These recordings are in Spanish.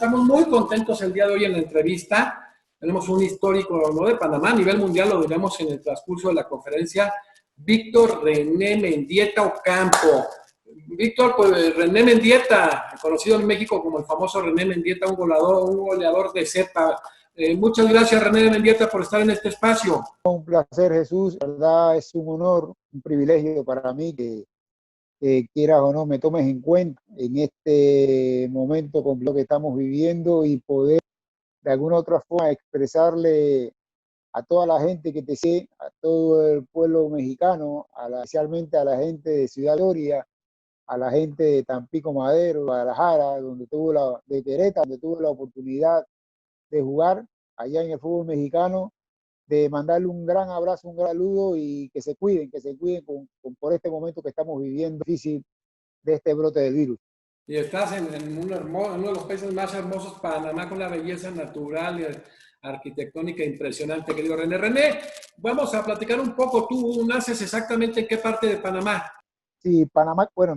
estamos muy contentos el día de hoy en la entrevista. Tenemos un histórico, ¿no?, de Panamá, a nivel mundial, lo diremos en el transcurso de la conferencia, Víctor René Mendieta Ocampo. Víctor, pues René Mendieta, conocido en México como el famoso René Mendieta, un goleador de cepa. Muchas gracias, René Mendieta, por estar en este espacio. Un placer, Jesús. La verdad es un honor, un privilegio para mí que quieras o no me tomes en cuenta en este momento complejo que estamos viviendo y poder de alguna u otra forma expresarle a toda la gente que te sigue, a todo el pueblo mexicano, especialmente a la gente de Ciudad Victoria, a la gente de Tampico Madero, Guadalajara, de Querétaro, donde tuve la oportunidad de jugar allá en el fútbol mexicano, de mandarle un gran abrazo, un gran saludo y que se cuiden por este momento que estamos viviendo difícil de este brote del virus. Y estás en uno de los países más hermosos, Panamá, con la belleza natural y arquitectónica impresionante, querido René. René, vamos a platicar un poco. ¿Tú naces exactamente en qué parte de Panamá? Sí, Panamá, bueno,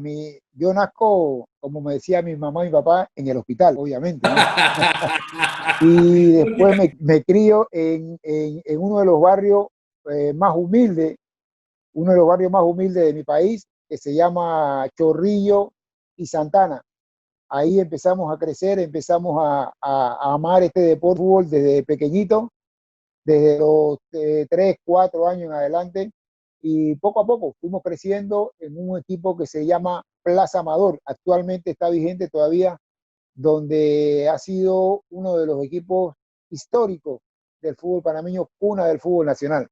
yo nazco, como me decía mi mamá y mi papá, en el hospital, obviamente, ¿no? Y después me crío en uno de los barrios más humildes, de mi país, que se llama Chorrillo y Santana. Ahí empezamos a crecer, empezamos a amar este deporte fútbol desde pequeñito, desde los 3, 4 años en adelante, y poco a poco fuimos creciendo en un equipo que se llama Plaza Amador. Actualmente está vigente todavía, donde ha sido uno de los equipos históricos del fútbol panameño, cuna del fútbol nacional.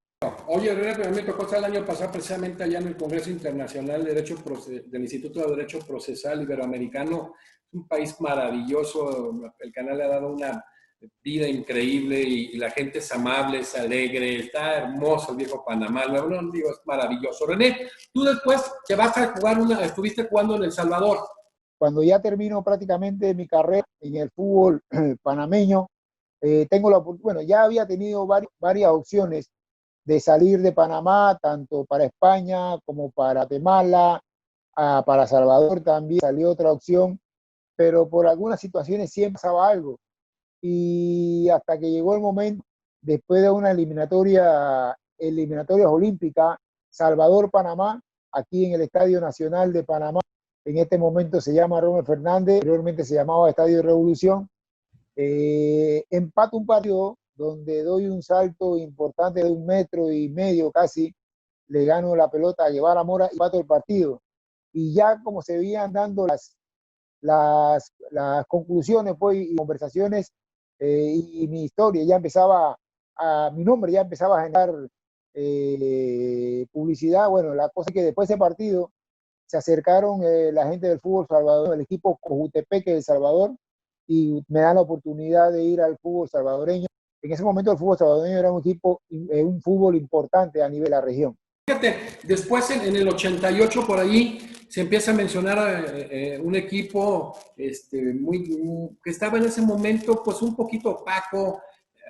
Oye, René, a mí me tocó estar el año pasado precisamente allá en el Congreso Internacional del Instituto de Derecho Procesal Iberoamericano. Es un país maravilloso, el canal le ha dado una vida increíble y la gente es amable, es alegre, está hermoso el viejo Panamá. No, digo, es maravilloso. René, tú después te vas a jugar estuviste jugando en El Salvador. Cuando ya termino prácticamente mi carrera en el fútbol panameño, ya había tenido varias opciones de salir de Panamá, tanto para España como para Guatemala, para Salvador también salió otra opción, pero por algunas situaciones siempre pasaba algo. Y hasta que llegó el momento, después de una eliminatorias olímpicas, Salvador-Panamá, aquí en el Estadio Nacional de Panamá, en este momento se llama Rommel Fernández, anteriormente se llamaba Estadio Revolución, empato un partido donde doy un salto importante de 1,5 metros casi, le gano la pelota a Guevara Mora y empato el partido. Y ya como se veían dando las conclusiones pues, y conversaciones y mi historia, mi nombre ya empezaba a generar publicidad. Bueno, la cosa es que después de ese partido se acercaron la gente del fútbol salvadoreño, el equipo Cojutepeque de El Salvador, y me dan la oportunidad de ir al fútbol salvadoreño. En ese momento el fútbol salvadoreño era un fútbol importante a nivel de la región. Fíjate, después en el 88 por ahí se empieza a mencionar un equipo que estaba en ese momento pues un poquito opaco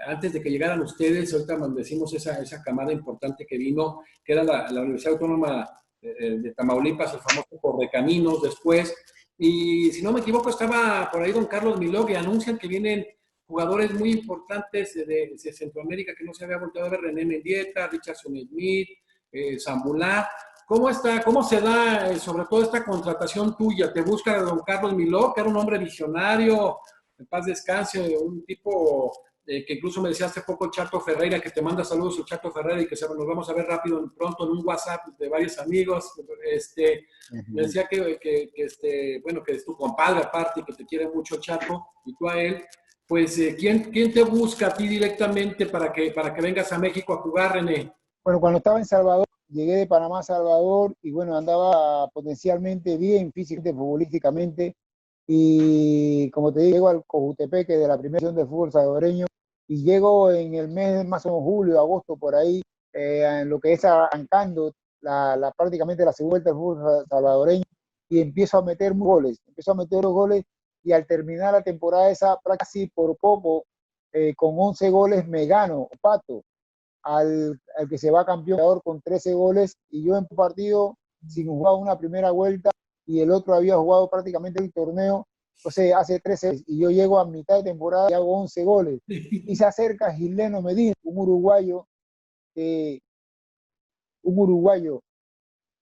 antes de que llegaran ustedes. Ahorita decimos esa camada importante que vino, que era la Universidad Autónoma de Tamaulipas, el famoso Correcaminos después. Y si no me equivoco estaba por ahí don Carlos Miló, que anuncian que vienen jugadores muy importantes de Centroamérica que no se había volteado a ver: René Mendieta, Richardson Smith, Zambulá. ¿Cómo se da sobre todo esta contratación tuya? ¿Te busca don Carlos Miló, que era un hombre visionario, en paz descanse, un tipo que incluso me decía hace poco Chato Ferreira, que te manda saludos el Chato Ferreira y que nos vamos a ver pronto en un WhatsApp de varios amigos? Me decía que es tu compadre aparte y que te quiere mucho Chato y tú a él. Pues, ¿quién te busca a ti directamente para que vengas a México a jugar, René? Bueno, cuando estaba en Salvador, llegué de Panamá a Salvador y bueno, andaba potencialmente bien físicamente, futbolísticamente, y como te digo, llego al Cojutepeque de la primera división del fútbol salvadoreño y llego en el mes más o menos julio, agosto, por ahí, en lo que es arrancando prácticamente la segunda vuelta del fútbol salvadoreño, y empiezo a meter goles, y al terminar la temporada esa, casi por poco, con 11 goles me gano, pato, al que se va campeón con 13 goles, y yo en un partido sin jugar una primera vuelta y el otro había jugado prácticamente el torneo, Entonces hace 13 veces, y yo llego a mitad de temporada y hago 11 goles. Y se acerca Gisleno Medina, eh, un uruguayo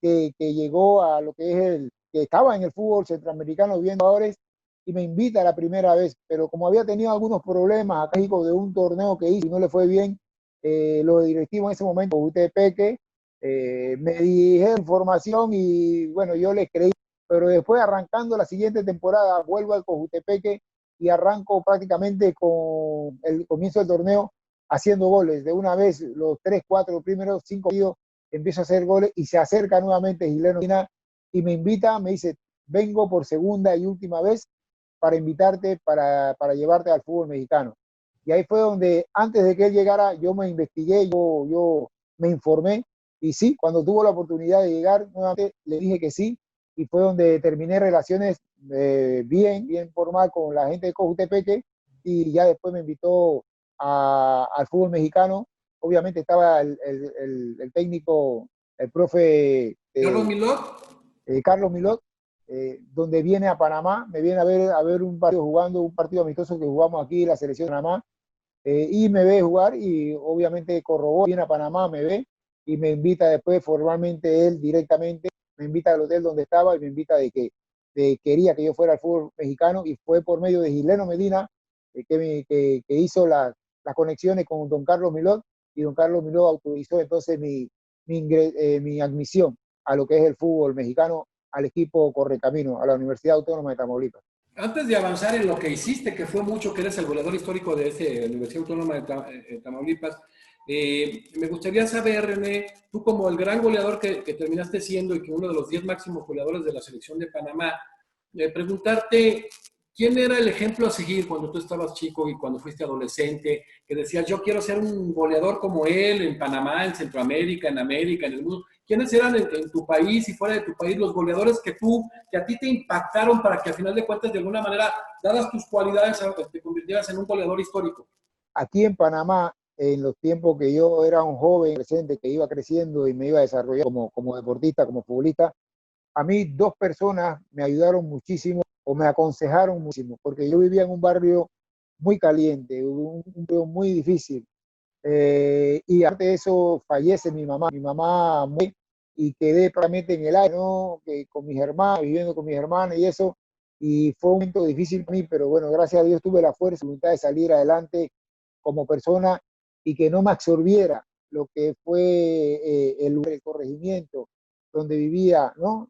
que llegó a lo que es que estaba en el fútbol centroamericano viendo jugadores y me invita la primera vez, pero como había tenido algunos problemas acá en México de un torneo que hizo y no le fue bien, los directivos en ese momento, UTP, me dijeron información y bueno, yo les creí, pero después arrancando la siguiente temporada, vuelvo al Cojutepeque y arranco prácticamente con el comienzo del torneo haciendo goles. De una vez, los 3, 4 primeros 5 partidos empiezo a hacer goles y se acerca nuevamente Gisleno y me invita, me dice, vengo por segunda y última vez para invitarte, para llevarte al fútbol mexicano. Y ahí fue donde, antes de que él llegara, yo me investigué, yo me informé, y sí, cuando tuvo la oportunidad de llegar, nuevamente le dije que sí, y fue donde terminé relaciones bien formal con la gente de Cojutepeque, y ya después me invitó al fútbol mexicano. Obviamente estaba el técnico, el profe Carlos Milot. Carlos Milot, donde viene a Panamá, me viene a ver un partido jugando, un partido amistoso que jugamos aquí, la selección de Panamá, y me ve jugar y obviamente corrobó, viene a Panamá, me ve y me invita después formalmente él directamente, me invita al hotel donde estaba y me invita quería que yo fuera al fútbol mexicano y fue por medio de Gisleno Medina que hizo las conexiones con don Carlos Milot y don Carlos Milot autorizó entonces mi admisión a lo que es el fútbol mexicano, al equipo Correcamino, a la Universidad Autónoma de Tamaulipas. Antes de avanzar en lo que hiciste, que fue mucho, que eres el goleador histórico de esta Universidad Autónoma de Tamaulipas, me gustaría saber, René, tú como el gran goleador que terminaste siendo y que uno de los 10 máximos goleadores de la selección de Panamá, preguntarte, ¿quién era el ejemplo a seguir cuando tú estabas chico y cuando fuiste adolescente? Que decías, yo quiero ser un goleador como él en Panamá, en Centroamérica, en el mundo. ¿Quiénes eran en tu país y fuera de tu país los goleadores que a ti te impactaron para que al final de cuentas, de alguna manera, dadas tus cualidades, te convirtieras en un goleador histórico? Aquí en Panamá, en los tiempos que yo era un joven presente que iba creciendo y me iba a desarrollar como deportista, como futbolista, a mí dos personas me ayudaron muchísimo o me aconsejaron muchísimo, porque yo vivía en un barrio muy caliente, un barrio muy difícil. Y aparte de eso, fallece mi mamá muy, y quedé prácticamente en el aire, ¿no? Con mis hermanos, viviendo con mis hermanos y eso, y fue un momento difícil para mí, pero bueno, gracias a Dios tuve la fuerza y voluntad de salir adelante como persona y que no me absorbiera lo que fue el corregimiento donde vivía, ¿no?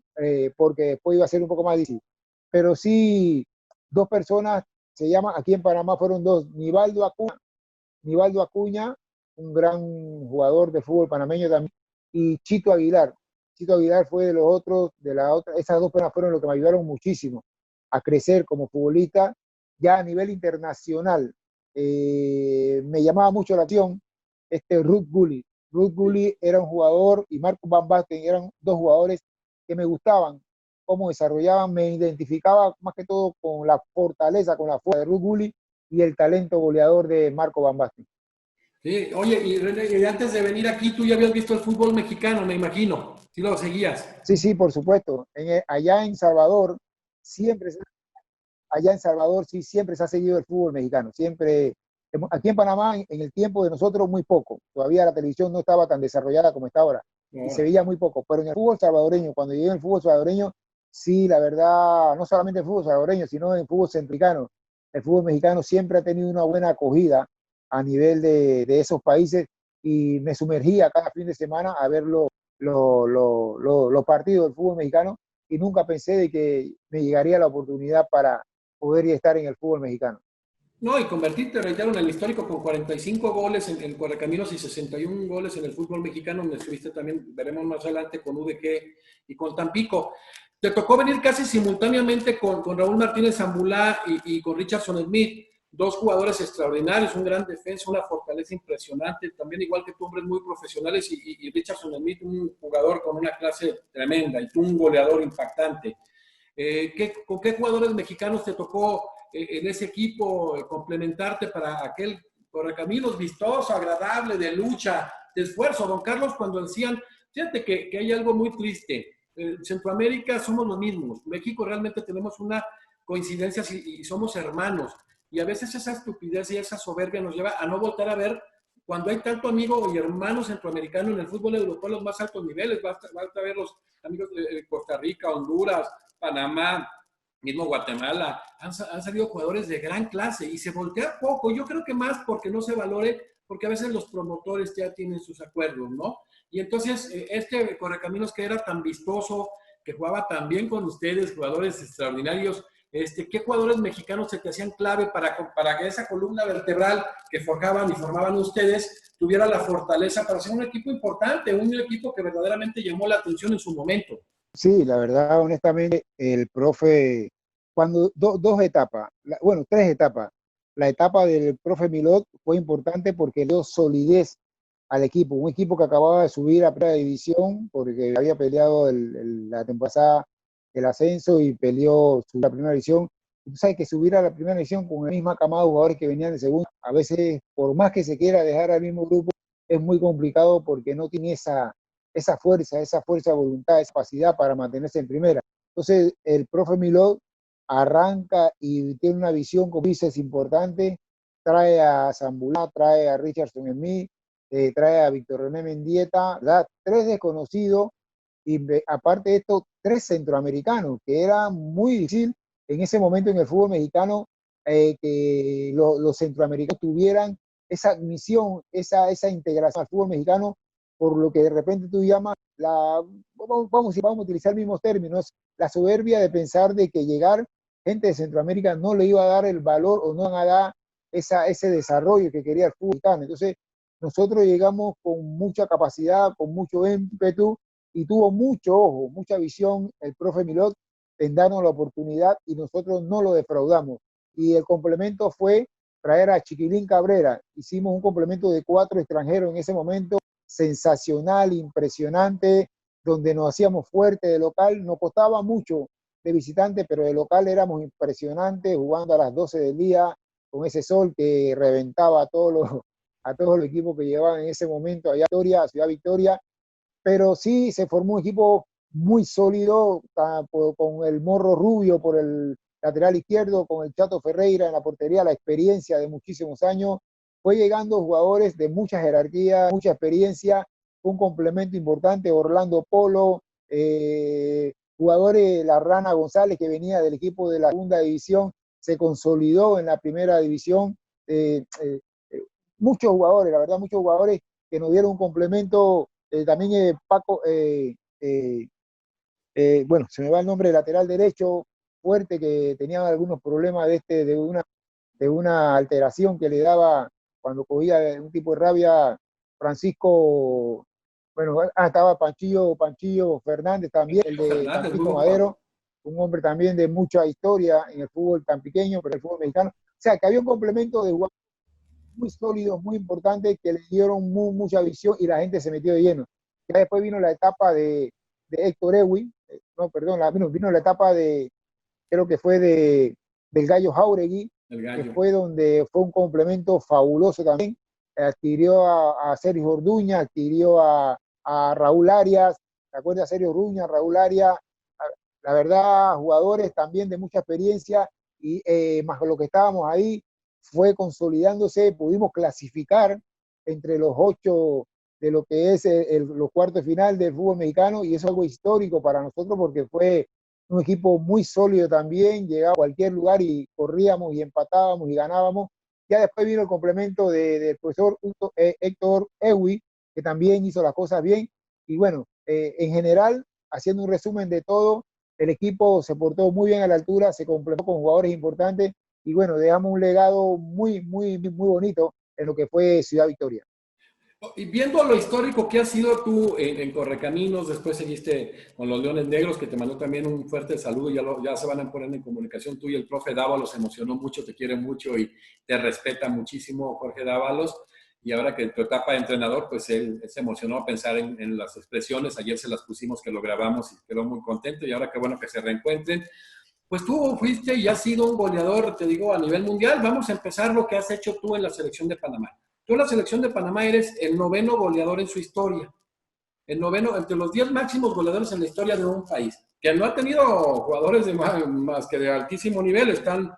Porque después iba a ser un poco más difícil. Pero sí, dos personas, se llaman, aquí en Panamá fueron dos, Nivaldo Acuña, un gran jugador de fútbol panameño también, y Chito Aguilar. Chito Aguilar fue de los otros, esas dos personas fueron los que me ayudaron muchísimo a crecer como futbolista, ya a nivel internacional. Me llamaba mucho la atención Ruth Gullit. Ruth Gullit era un jugador y Marco Van Basten eran dos jugadores que me gustaban, cómo desarrollaban, me identificaba más que todo con la fortaleza, con la fuerza de Ruth Gullit y el talento goleador de Marco Van Basten. Sí, oye, y René, y antes de venir aquí, tú ya habías visto el fútbol mexicano, me imagino. Sí lo seguías. Sí, sí, por supuesto. Allá en Salvador, siempre, allá en Salvador sí siempre se ha seguido el fútbol mexicano. Siempre, aquí en Panamá, en el tiempo de nosotros, muy poco. Todavía la televisión no estaba tan desarrollada como está ahora. Y se veía muy poco. Pero en el fútbol salvadoreño, cuando llegué en el fútbol salvadoreño, sí, la verdad, no solamente el fútbol salvadoreño, sino el fútbol centroamericano. El fútbol mexicano siempre ha tenido una buena acogida a nivel de esos países y me sumergía cada fin de semana a ver los partidos del fútbol mexicano y nunca pensé de que me llegaría la oportunidad para poder estar en el fútbol mexicano. No, y convertirte, reitero, en el histórico con 45 goles en Correcaminos y 61 goles en el fútbol mexicano, donde estuviste también, veremos más adelante, con UDG y con Tampico. Te tocó venir casi simultáneamente con Raúl Martínez Zambulá y con Richardson Smith, dos jugadores extraordinarios, un gran defensa, una fortaleza impresionante, también igual que tú, hombres muy profesionales, y Richardson Smith, un jugador con una clase tremenda, y tú un goleador impactante. ¿Con qué jugadores mexicanos te tocó en ese equipo complementarte para aquel correcaminos vistoso, agradable, de lucha, de esfuerzo? Don Carlos, cuando decían, fíjate que hay algo muy triste, Centroamérica somos los mismos, México realmente tenemos una coincidencias y somos hermanos. Y a veces esa estupidez y esa soberbia nos lleva a no voltar a ver cuando hay tanto amigo y hermano centroamericano en el fútbol europeo a los más altos niveles. Basta ver los amigos de Costa Rica, Honduras, Panamá, mismo Guatemala. Han salido jugadores de gran clase y se voltea poco. Yo creo que más porque no se valore, porque a veces los promotores ya tienen sus acuerdos, ¿no? Y entonces, este Correcaminos que era tan vistoso, que jugaba tan bien con ustedes, jugadores extraordinarios, ¿qué jugadores mexicanos se te hacían clave para que esa columna vertebral que forjaban y formaban ustedes tuviera la fortaleza para ser un equipo importante, un equipo que verdaderamente llamó la atención en su momento? Sí, la verdad, honestamente, el profe, cuando dos etapas, bueno, tres etapas. La etapa del profe Milot fue importante porque dio solidez al equipo, un equipo que acababa de subir a primera división porque había peleado la temporada pasada el ascenso y peleó la primera división. Y tú sabes que subir a la primera división con la misma camada de jugadores que venían de segunda, a veces, por más que se quiera dejar al mismo grupo, es muy complicado porque no tiene esa fuerza de voluntad, esa capacidad para mantenerse en primera. Entonces, el profe Milot arranca y tiene una visión, como dices, importante, trae a Zambulá, trae a Richardson Smith, trae a Víctor René Mendieta, ¿verdad? Tres desconocidos y aparte de esto, tres centroamericanos, que era muy difícil en ese momento en el fútbol mexicano que los centroamericanos tuvieran esa admisión, esa integración al fútbol mexicano, por lo que de repente tú llamas, vamos a utilizar mismos términos, la soberbia de pensar de que llegar gente de Centroamérica no le iba a dar el valor o no iban a dar ese desarrollo que quería el fútbol mexicano. Entonces, nosotros llegamos con mucha capacidad, con mucho ímpetu, y tuvo mucho ojo, mucha visión el profe Milot en darnos la oportunidad y nosotros no lo defraudamos. Y el complemento fue traer a Chiquilín Cabrera. Hicimos un complemento de 4 extranjeros en ese momento, sensacional, impresionante, donde nos hacíamos fuerte de local, nos costaba mucho de visitante, pero de local éramos impresionantes, jugando a las 12 del día, con ese sol que reventaba a todos los equipos que llevaban en ese momento allá a Ciudad Victoria, pero sí se formó un equipo muy sólido, con el Morro Rubio por el lateral izquierdo, con el Chato Ferreira en la portería, la experiencia de muchísimos años. Fue llegando jugadores de mucha jerarquía, mucha experiencia, un complemento importante, Orlando Polo, jugadores, la Rana González, que venía del equipo de la segunda división, se consolidó en la primera división. Muchos jugadores, la verdad, muchos jugadores que nos dieron un complemento. También Paco, bueno, se me va el nombre de lateral derecho, fuerte, que tenía algunos problemas de una alteración que le daba cuando cogía un tipo de rabia. Francisco, bueno, estaba Panchillo Fernández también, el de Tampico Madero, un hombre también de mucha historia en el fútbol tan pequeño, pero el fútbol mexicano. O sea, que había un complemento de jugadores muy sólidos, muy importantes, que le dieron mucha visión y la gente se metió de lleno. Ya después vino la etapa de Héctor Ewing, no, perdón, vino la etapa creo que fue del Gallo Jauregui, que fue donde fue un complemento fabuloso también. Adquirió a Sergio Orduña, adquirió a Raúl Arias, ¿te acuerdas? Sergio Orduña, Raúl Arias, la verdad, jugadores también de mucha experiencia, y más lo que estábamos ahí, fue consolidándose, pudimos clasificar entre los 8 de lo que es los cuartos de final del fútbol mexicano, y eso es algo histórico para nosotros porque fue un equipo muy sólido también, llegaba a cualquier lugar y corríamos y empatábamos y ganábamos. Ya después vino el complemento del profesor Héctor Ewing, que también hizo las cosas bien, y bueno, en general, haciendo un resumen de todo, el equipo se portó muy bien a la altura, se completó con jugadores importantes, y bueno, dejamos un legado muy bonito en lo que fue Ciudad Victoria. Y viendo lo histórico que has sido tú en Correcaminos, después seguiste con los Leones Negros, que te mandó también un fuerte saludo, ya se van a poner en comunicación tú y el profe Dávalos, se emocionó mucho, te quiere mucho y te respeta muchísimo Jorge Dávalos, y ahora que en tu etapa de entrenador, pues él se emocionó a pensar en las expresiones, ayer se las pusimos que lo grabamos y quedó muy contento, y ahora qué bueno que se reencuentren. Pues tú fuiste y has sido un goleador, te digo, a nivel mundial. Vamos a empezar lo que has hecho tú en la selección de Panamá. Tú en la selección de Panamá eres el 9º goleador en su historia. El 9º, entre los 10 máximos goleadores en la historia de un país. que no ha tenido jugadores más que de altísimo nivel. Están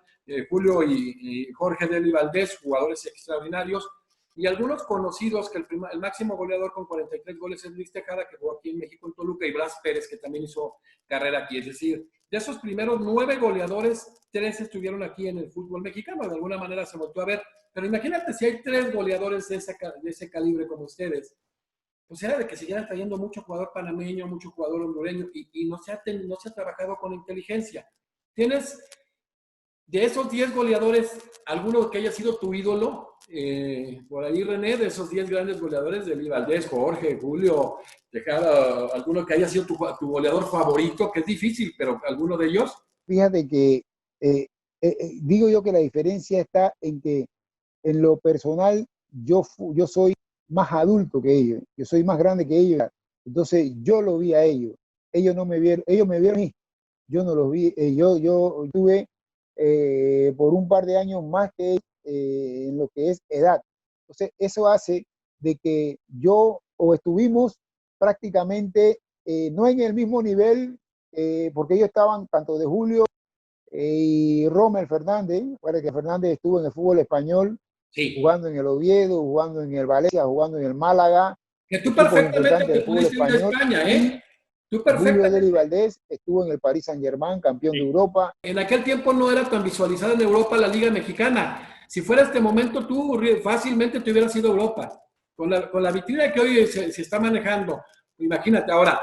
Julio y Jorge Deli Valdés, jugadores extraordinarios, y algunos conocidos, que el máximo goleador con 43 goles es Luis Tejada, que jugó aquí en México en Toluca, y Blas Pérez, que también hizo carrera aquí. Es decir, de esos primeros 9 goleadores, 3 estuvieron aquí en el fútbol mexicano, de alguna manera se volvió a ver. Pero imagínate si hay 3 goleadores de ese calibre como ustedes, pues era de que siguieran trayendo mucho jugador panameño, mucho jugador hondureño, y no se ha trabajado con inteligencia. ¿Tienes de esos 10 goleadores alguno que haya sido tu ídolo? Por ahí, René, de esos 10 grandes goleadores, de Valdés, Jorge, Julio, Tejada, alguno que haya sido tu goleador favorito, que es difícil, pero alguno de ellos. Fíjate que digo yo que la diferencia está en que en lo personal yo soy más adulto que ellos, yo soy más grande que ellos, entonces yo lo vi a ellos no me vieron, ellos me vieron a mí, yo no los vi, yo tuve por un par de años más que ellos en lo que es edad, entonces eso hace de que yo o estuvimos prácticamente no en el mismo nivel, porque ellos estaban tanto de Julio y Rommel Fernández, para que Fernández estuvo en el fútbol español, Sí. jugando en el Oviedo, jugando en el Valencia, jugando en el Málaga, Que tú equipos perfectamente importantes te del fútbol pudiste ir a español. España, ¿eh? Tú Julio Deli perfectamente. Valdés estuvo en el Paris Saint-Germain, campeón de Europa. En aquel tiempo no era tan visualizada en Europa la Liga Mexicana. Si fuera este momento, tú fácilmente te hubieras ido a Europa. Con la vitrina que hoy se está manejando. Imagínate. Ahora,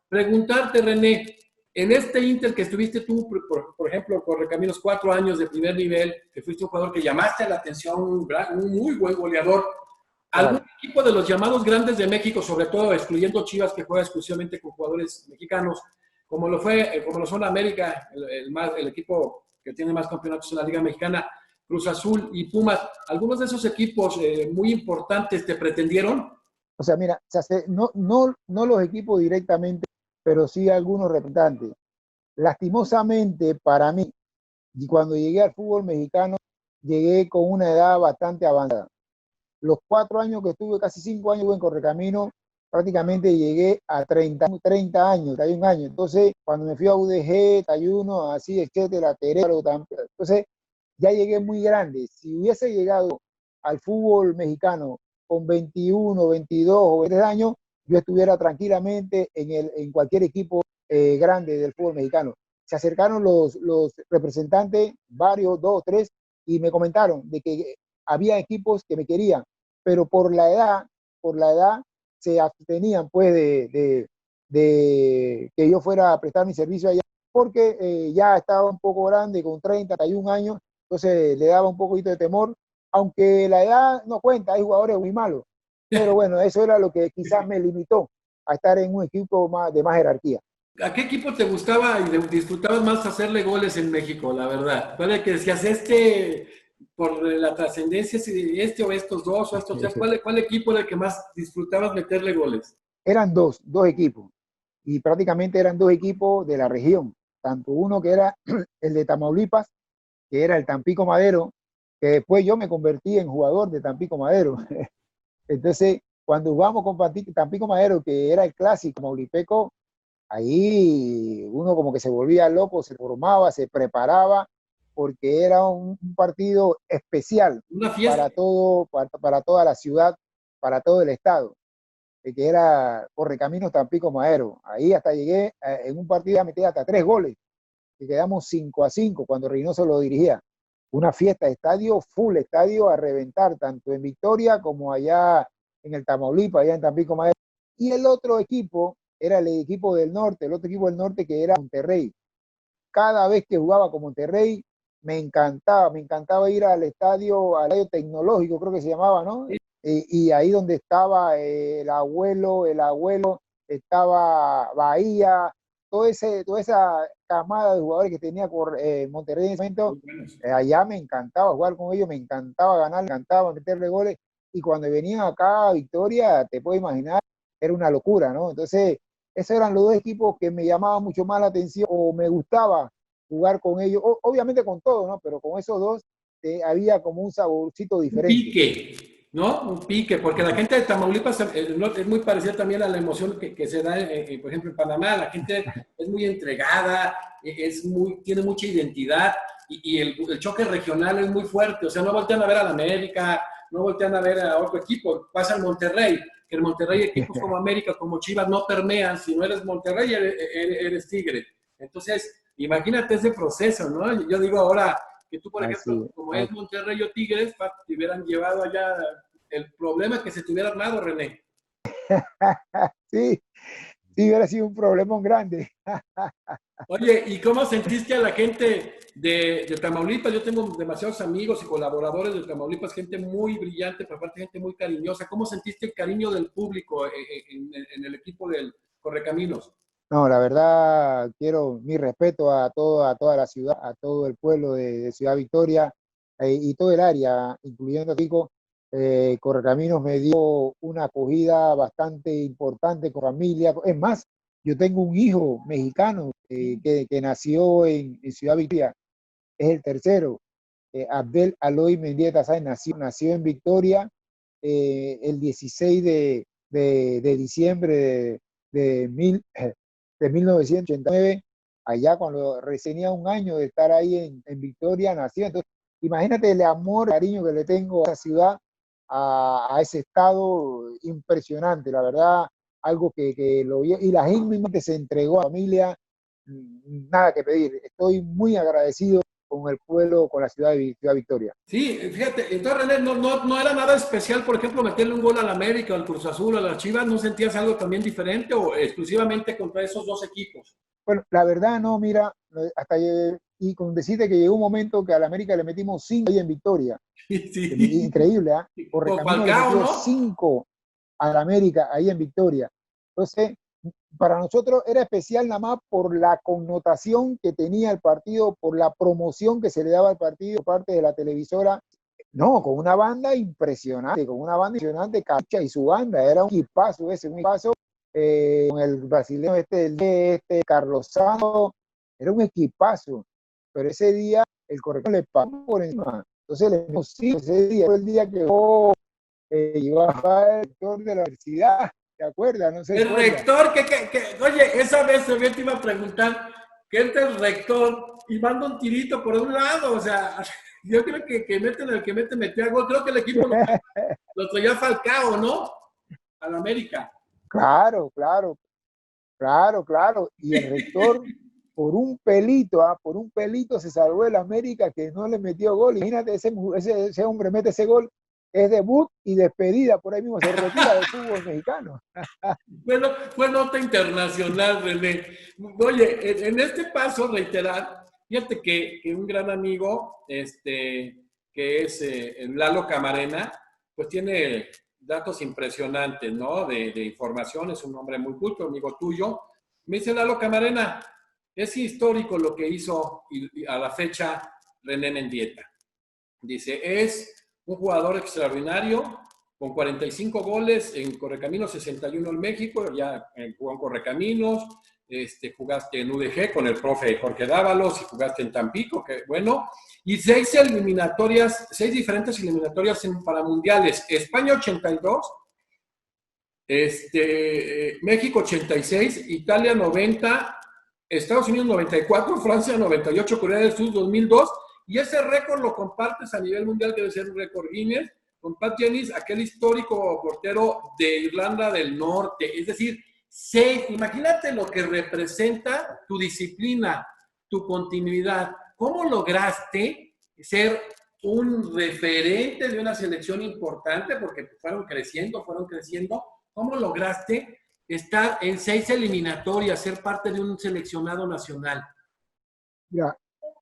preguntarte, René, en este Inter que estuviste tú, por ejemplo, Correcaminos, 4 años de primer nivel, que fuiste un jugador que llamaste la atención, un muy buen goleador. ¿Algún Claro. equipo de los llamados grandes de México, sobre todo excluyendo Chivas, que juega exclusivamente con jugadores mexicanos, como lo son América, el equipo que tiene más campeonatos en la Liga Mexicana, Cruz Azul y Pumas, algunos de esos equipos muy importantes te pretendieron? O sea, mira, no los equipos directamente, pero sí algunos representantes. Lastimosamente para mí, y cuando llegué al fútbol mexicano, llegué con una edad bastante avanzada. Los 4 años que estuve, casi 5 años en Correcamino, prácticamente llegué a 30 años, 31 años. Entonces, cuando me fui a UDG, 31, así, etcétera, Querétaro, entonces ya llegué muy grande. Si hubiese llegado al fútbol mexicano con 21, 22 o 23 años, yo estuviera tranquilamente en cualquier equipo grande del fútbol mexicano. Se acercaron los representantes, varios, 2 o 3, y me comentaron de que había equipos que me querían, pero por la edad se abstenían pues de que yo fuera a prestar mi servicio allá, porque ya estaba un poco grande, con 30, 31 años, entonces le daba un poquito de temor, aunque la edad no cuenta, hay jugadores muy malos, pero bueno, eso era lo que quizás me limitó a estar en un equipo de más jerarquía. ¿A qué equipo te gustaba y disfrutabas más hacerle goles en México, la verdad? ¿Cuál es el que decías, por la trascendencia, si este o estos dos o estos tres, cuál equipo era el que más disfrutabas meterle goles? Eran dos equipos, y prácticamente eran 2 equipos de la región, tanto uno que era el de Tamaulipas, que era el Tampico Madero, que después yo me convertí en jugador de Tampico Madero. Entonces, cuando jugamos con Tampico Madero, que era el clásico maulipeco, ahí uno como que se volvía loco, se formaba, se preparaba, porque era un partido especial Una fiesta. para toda la ciudad, para todo el estado, que era Correcaminos Tampico Madero. Ahí hasta llegué en un partido a meter hasta 3 goles, que quedamos 5-5 cuando Reynoso lo dirigía. Una fiesta, estadio, full estadio a reventar, tanto en Victoria como allá en el Tamaulipas, allá en Tampico Madero. Y el otro equipo era el equipo del norte, el otro equipo del norte que era Monterrey. Cada vez que jugaba con Monterrey, me encantaba ir al estadio tecnológico, creo que se llamaba, ¿no? Y ahí donde estaba el abuelo, estaba Bahía, toda esa camada de jugadores que tenía Monterrey en ese momento, allá me encantaba jugar con ellos, me encantaba ganar, me encantaba meterle goles, y cuando venían acá a Victoria, te puedes imaginar, era una locura, ¿no? Entonces, esos eran los 2 equipos que me llamaban mucho más la atención, o me gustaba jugar con ellos, obviamente con todos, ¿no? Pero con esos 2 había como un saborcito Un diferente. pique. ¿no? Un pique, porque la gente de Tamaulipas es muy parecida también a la emoción que se da, por ejemplo, en Panamá. La gente es muy entregada, tiene mucha identidad y el choque regional es muy fuerte. O sea, no voltean a ver a la América, no voltean a ver a otro equipo. Pasa en Monterrey, que en Monterrey equipos como América, como Chivas no permean. Si no eres Monterrey, eres Tigre. Entonces, imagínate ese proceso, ¿no? Yo digo ahora que tú, por ejemplo, Así, como es Monterrey o Tigres, te hubieran llevado allá el problema que se te hubiera armado, René. sí, sí, hubiera sido un problemón grande. Oye, ¿y cómo sentiste a la gente de Tamaulipas? Yo tengo demasiados amigos y colaboradores de Tamaulipas, gente muy brillante, pero aparte gente muy cariñosa. ¿Cómo sentiste el cariño del público en el equipo del Correcaminos? No, la verdad, quiero mi respeto a toda la ciudad, a todo el pueblo de Ciudad Victoria y todo el área, incluyendo Pico. Correcaminos me dio una acogida bastante importante con familia. Es más, yo tengo un hijo mexicano que nació en Ciudad Victoria, es el tercero. Abdel Aloy Mendieta Sáenz nació en Victoria el 16 de diciembre de 1989, allá cuando recién tenía un año de estar ahí en Victoria, nació. Entonces, imagínate el amor, el cariño que le tengo a esa ciudad, a ese estado impresionante, la verdad, algo que lo vio, y la gente se entregó a la familia, nada que pedir. Estoy muy agradecido con el pueblo, con la ciudad de Ciudad Victoria. Sí, fíjate, entonces René, no era nada especial, por ejemplo, meterle un gol al América, al Cruz Azul, a las Chivas, ¿no sentías algo también diferente o exclusivamente contra esos dos equipos? Bueno, la verdad no, mira, hasta y con decirte que llegó un momento que a la América le metimos 5 ahí en Victoria. Sí, Increíble, ¿ah? con Correcamino le Falcao, metió ¿no? 5 a la América ahí en Victoria. Entonces, para nosotros era especial nada más por la connotación que tenía el partido, por la promoción que se le daba al partido por parte de la televisora. No, con una banda impresionante, con una banda impresionante, Cacha y su banda, era un equipazo ese, un equipazo, con el brasileño Carlos Santos, era un equipazo, pero ese día el corrector le pagó por encima, entonces le dio sí, ese día fue el día que iba a bajar el rector de la universidad, ¿te acuerdas? No se El acuerda. rector, oye, esa vez yo te iba a preguntar que entra el rector y manda un tirito por un lado, o sea, yo creo que meten el que metía gol, creo que el equipo lo traía Falcao, ¿no? Al América. Claro, claro, claro, claro, y el rector por un pelito se salvó el América que no le metió gol. Imagínate, ese hombre mete ese gol, es debut y despedida, por ahí mismo se retira del fútbol mexicano. Bueno, fue nota internacional, René. Oye, en este paso, reiterar, fíjate que un gran amigo, que es Lalo Camarena, pues tiene datos impresionantes, ¿no? De información, es un hombre muy culto, amigo tuyo. Me dice Lalo Camarena, es histórico lo que hizo y a la fecha René Mendieta. Dice, es un jugador extraordinario, con 45 goles en Correcaminos, 61 en México, ya jugó en Correcaminos, jugaste en UDG con el profe Jorge Dávalos y jugaste en Tampico, que bueno, y seis diferentes eliminatorias para mundiales, España 82, México 86, Italia 90, Estados Unidos 94, Francia 98, Corea del Sur 2002, y ese récord lo compartes a nivel mundial, que debe ser un récord Guinness, con Pat Jennings, aquel histórico portero de Irlanda del Norte. Es decir, imagínate lo que representa tu disciplina, tu continuidad. ¿Cómo lograste ser un referente de una selección importante? Porque fueron creciendo, ¿cómo lograste estar en 6 eliminatorias, ser parte de un seleccionado nacional? Mira,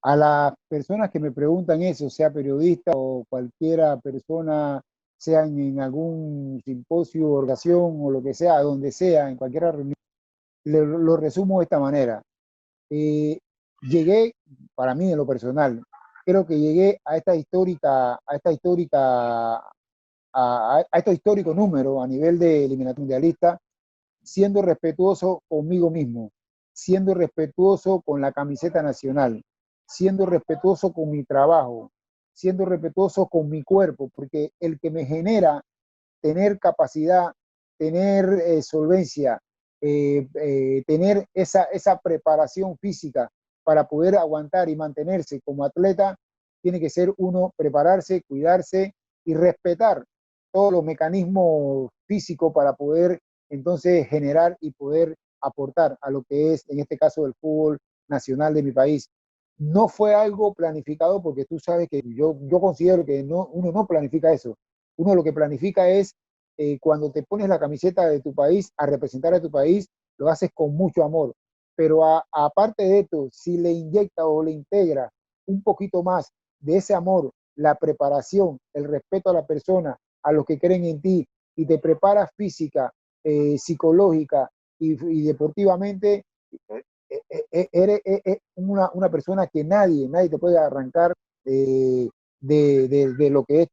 a las personas que me preguntan eso, sea periodista o cualquiera persona, sea en algún simposio, organización o lo que sea, donde sea, en cualquier reunión, lo resumo de esta manera. Eh, Llegué, para mí en lo personal, creo que llegué a estos históricos números a nivel de eliminatoria mundialista, siendo respetuoso conmigo mismo, siendo respetuoso con la camiseta nacional, siendo respetuoso con mi trabajo, siendo respetuoso con mi cuerpo, porque el que me genera tener capacidad, tener solvencia, tener esa preparación física para poder aguantar y mantenerse como atleta, tiene que ser uno prepararse, cuidarse y respetar todos los mecanismos físicos para poder entonces generar y poder aportar a lo que es, en este caso, el fútbol nacional de mi país. No fue algo planificado porque tú sabes que yo considero que no, uno no planifica eso. Uno lo que planifica es cuando te pones la camiseta de tu país a representar a tu país, lo haces con mucho amor. Pero aparte de esto, si le inyecta o le integra un poquito más de ese amor, la preparación, el respeto a la persona, a los que creen en ti, y te preparas física, psicológica y deportivamente, eres una persona que nadie te puede arrancar de lo que es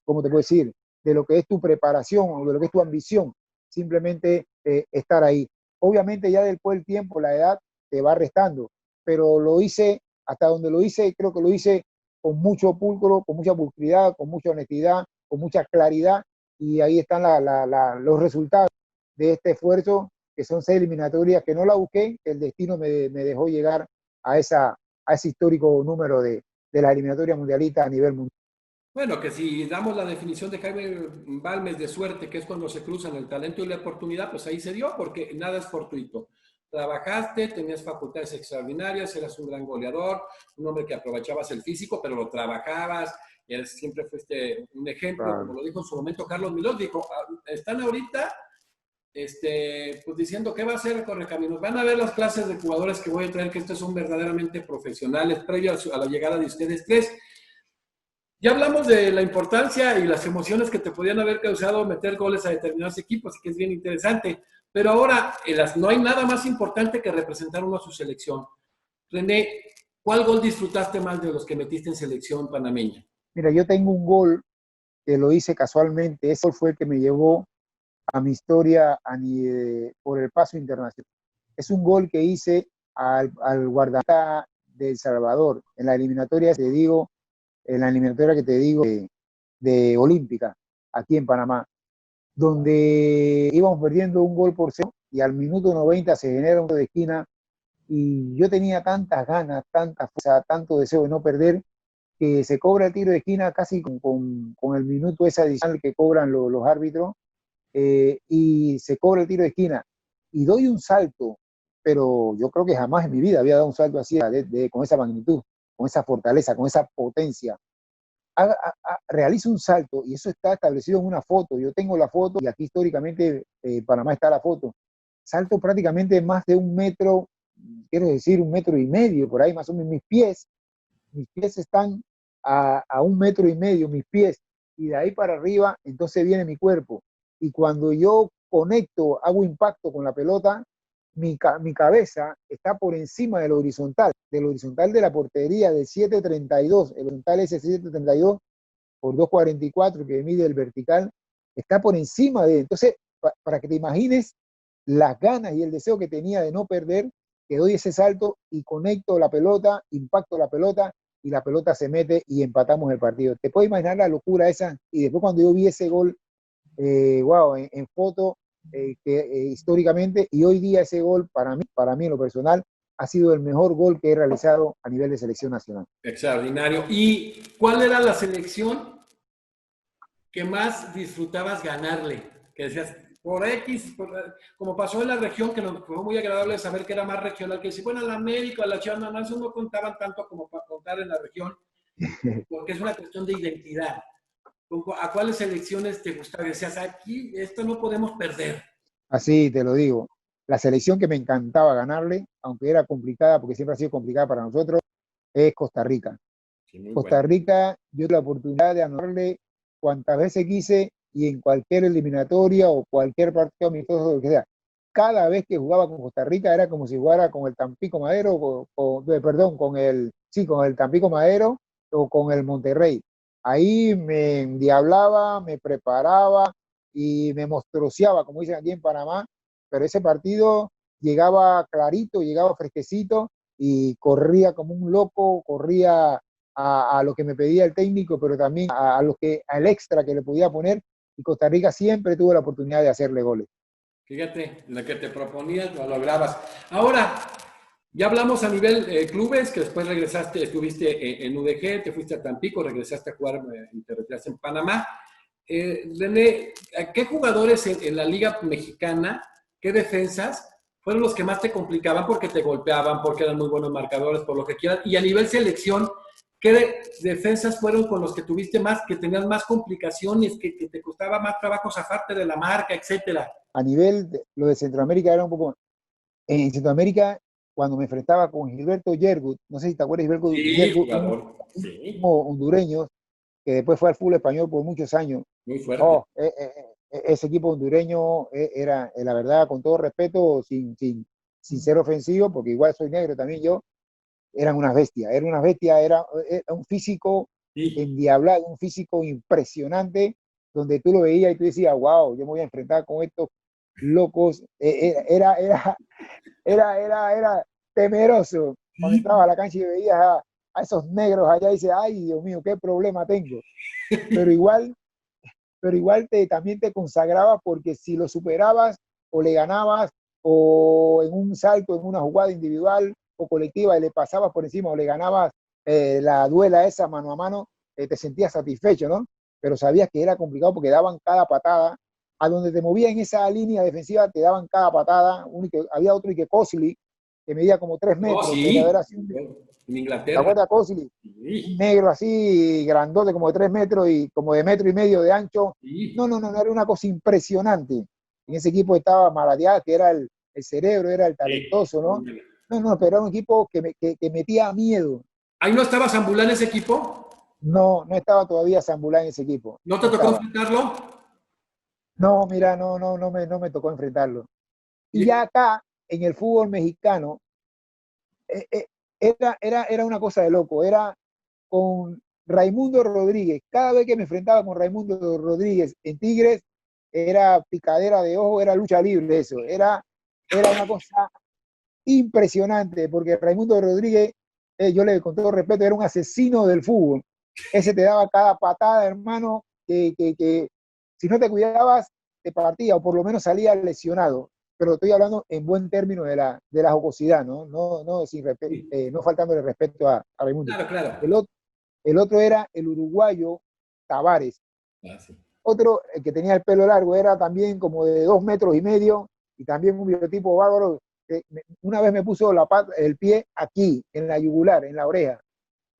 ¿cómo te puedo decir? De lo que es tu preparación o de lo que es tu ambición, simplemente estar ahí. Obviamente ya después del tiempo, la edad te va restando, pero lo hice, hasta donde lo hice, creo que lo hice con mucho pulcro, con mucha pulcritud, con mucha honestidad, con mucha claridad, y ahí están los resultados de este esfuerzo, que son 6 eliminatorias que no la busqué, que el destino me dejó llegar a ese histórico número de las eliminatorias mundialistas a nivel mundial. Bueno, que si damos la definición de Jaime Balmes de suerte, que es cuando se cruzan el talento y la oportunidad, pues ahí se dio, porque nada es fortuito. Trabajaste, tenías facultades extraordinarias, eras un gran goleador, un hombre que aprovechabas el físico, pero lo trabajabas, y siempre fuiste un ejemplo, como Claro. lo dijo en su momento Carlos Milós, dijo, están ahorita pues diciendo qué va a hacer Correcaminos. Van a ver las clases de jugadores que voy a traer, que estos son verdaderamente profesionales, previo a la llegada de ustedes tres. Ya hablamos de la importancia y las emociones que te podían haber causado meter goles a determinados equipos, que es bien interesante. Pero ahora no hay nada más importante que representar uno a su selección. René, ¿cuál gol disfrutaste más de los que metiste en selección panameña? Mira, yo tengo un gol que lo hice casualmente. Ese gol fue el que me llevó a mi historia por el paso internacional. Es un gol que hice al guardameta de El Salvador en la eliminatoria, te digo, en la eliminatoria que te digo de Olímpica, aquí en Panamá, donde íbamos perdiendo un gol por cero y al minuto 90 se genera un tiro de esquina, y yo tenía tantas ganas, tanta fuerza, tanto deseo de no perder, que se cobra el tiro de esquina casi con el minuto ese adicional que cobran los árbitros, y se cobra el tiro de esquina y doy un salto, pero yo creo que jamás en mi vida había dado un salto así con esa magnitud, con esa fortaleza, con esa potencia. Realizo un salto y eso está establecido en una foto. Yo tengo la foto y aquí históricamente Panamá está la foto. Salto prácticamente más de 1 metro, quiero decir 1,5 metros, por ahí más o menos. Mis pies están a 1,5 metros, mis pies, y de ahí para arriba, entonces viene mi cuerpo. Y cuando yo conecto, hago impacto con la pelota, mi cabeza está por encima del horizontal de la portería, del 7.32, el horizontal es 7.32 por 2.44 que mide el vertical, está por encima de, entonces, para que te imagines las ganas y el deseo que tenía de no perder, que doy ese salto y conecto la pelota, impacto la pelota, y la pelota se mete y empatamos el partido. ¿Te puedes imaginar la locura esa? Y después cuando yo vi ese gol, wow, en foto, históricamente, y hoy día ese gol para mí en lo personal, ha sido el mejor gol que he realizado a nivel de selección nacional. Extraordinario. ¿Y cuál era la selección que más disfrutabas ganarle? Que decías, por X, como pasó en la región, que nos fue muy agradable saber que era más regional, que si, bueno, la América, la Chivas, nada más no contaban tanto como para contar en la región, porque es una cuestión de identidad. ¿A cuáles selecciones te gustaba? Decías, aquí, esto no podemos perder. Así te lo digo. La selección que me encantaba ganarle, aunque era complicada, porque siempre ha sido complicada para nosotros, es Costa Rica. Sí, muy Costa bueno. Rica, yo tuve la oportunidad de anotarle cuantas veces quise y en cualquier eliminatoria o cualquier partido amistoso, lo que sea. Cada vez que jugaba con Costa Rica era como si jugara con el Tampico Madero, perdón, con el Tampico Madero o con el Monterrey. Ahí me endiablaba, me preparaba y me monstruoseaba, como dicen aquí en Panamá, pero ese partido llegaba clarito, llegaba fresquecito y corría como un loco, corría a lo que me pedía el técnico, pero también al extra que le podía poner, y Costa Rica siempre tuvo la oportunidad de hacerle goles. Fíjate, lo que te proponías lo lograbas. Ahora, ya hablamos a nivel clubes, que después regresaste, estuviste en UDG, te fuiste a Tampico, regresaste a jugar y te retiraste en Panamá. René, ¿qué jugadores en la Liga Mexicana, qué defensas fueron los que más te complicaban porque te golpeaban, porque eran muy buenos marcadores, por lo que quieras? Y a nivel selección, ¿qué defensas fueron con los que tuviste más, que tenías más complicaciones, que te costaba más trabajo zafarte de la marca, etcétera? A nivel de lo de Centroamérica era un poco. En Centroamérica, cuando me enfrentaba con Gilberto Yergut, no sé si te acuerdas de Gilberto Sí, Yergut, jugador. Sí, hondureño, que después fue al fútbol español por muchos años. muy fuerte. Oh, ese equipo hondureño era, la verdad, con todo respeto, sin ser ofensivo, porque igual soy negro también yo, eran unas bestias, era un físico Sí. endiablado, un físico impresionante, donde tú lo veías y tú decías, wow, yo me voy a enfrentar con estos locos. Era temeroso. Cuando entraba a la cancha y veías a esos negros allá y dices, ay, Dios mío, qué problema tengo. Pero igual, también te consagraba, porque si lo superabas o le ganabas, o en un salto, en una jugada individual o colectiva, y le pasabas por encima o le ganabas la duela esa mano a mano, te sentías satisfecho, ¿no? Pero sabías que era complicado porque daban cada patada. A donde te movía en esa línea defensiva, te daban cada patada. Había otro, y que Cosli, que medía como 3 Oh, metros, pero era sí. así. En ¿Te Inglaterra. acuerdas, Cosli? Un Sí. negro así, grandote, como de 3 metros y como de metro y medio de ancho. Sí. No, era una cosa impresionante. En ese equipo estaba Maradiaga, que era el cerebro, era el Sí. talentoso, ¿no? No, pero era un equipo que metía miedo. ¿Ahí no estaba Zambulán en ese equipo? No estaba todavía Zambulán en ese equipo, ¿No te no tocó estaba. enfrentarlo? No, mira, no me tocó enfrentarlo. Y Y- ya acá, en el fútbol mexicano, eh, eh, era una cosa de loco. Era con Raimundo Rodríguez. Cada vez que me enfrentaba con Raimundo Rodríguez en Tigres, era picadera de ojo, era lucha libre eso. Era una cosa impresionante, porque Raimundo Rodríguez, yo le con todo respeto, era un asesino del fútbol. Ese te daba cada patada, hermano, que si no te cuidabas, te partía, o por lo menos salía lesionado. Pero estoy hablando en buen término de la jocosidad, ¿no? No faltándole respeto a Raimundo. Claro, claro. El otro, el otro era el uruguayo Tavares. Ah, sí. Otro, el que tenía el pelo largo, era también como de 2 metros y medio, y también un biotipo bárbaro. Una vez me puso el pie aquí, en la yugular, en la oreja,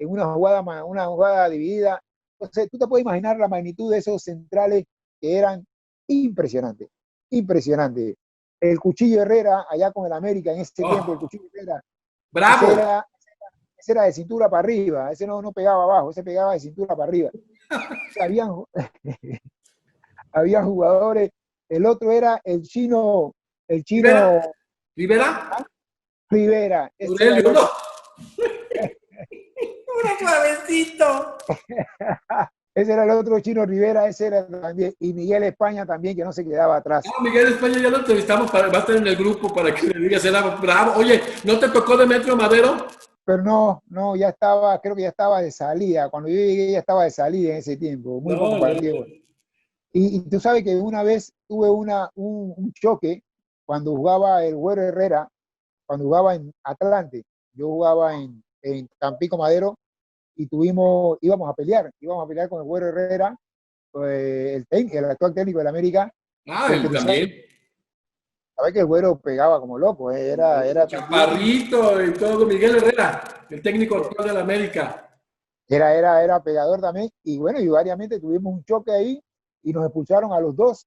en una jugada dividida. Entonces, tú te puedes imaginar la magnitud de esos centrales, que eran impresionantes, impresionantes. El Cuchillo Herrera, allá con el América en ese tiempo, el Oh, Cuchillo Herrera, ese bravo. era, ese era de cintura para arriba, ese no pegaba abajo, ese pegaba de cintura para arriba. O sea, había jugadores. El otro era el ¿Rivera? chino ¿Rivera? ¿ah? Rivera, ese era el Aurelio, no. otro. Uno suavecito. Ese era el otro chino Rivera, ese era también. Y Miguel España también, que no se quedaba atrás. Ah, Miguel España ya lo entrevistamos, va a estar en el grupo para que le digas, era bravo. Oye, ¿no te tocó Demetrio Madero? Pero no, ya estaba, creo que ya estaba de salida. Cuando yo llegué ya estaba de salida en ese tiempo, muy poco No, no, partido. no. Y tú sabes que una vez tuve un choque cuando jugaba el Güero Herrera, cuando jugaba en Atlante. Yo jugaba en Tampico Madero, y íbamos a pelear con el Güero Herrera, el actual técnico del América, Ah, porque él tú sabes, también. que el Güero pegaba como loco. Era también, Chaparrito y todo. Miguel Herrera, el técnico eh, actual del América. era pegador también. Y bueno, y variamente tuvimos un choque ahí, y nos expulsaron a los dos.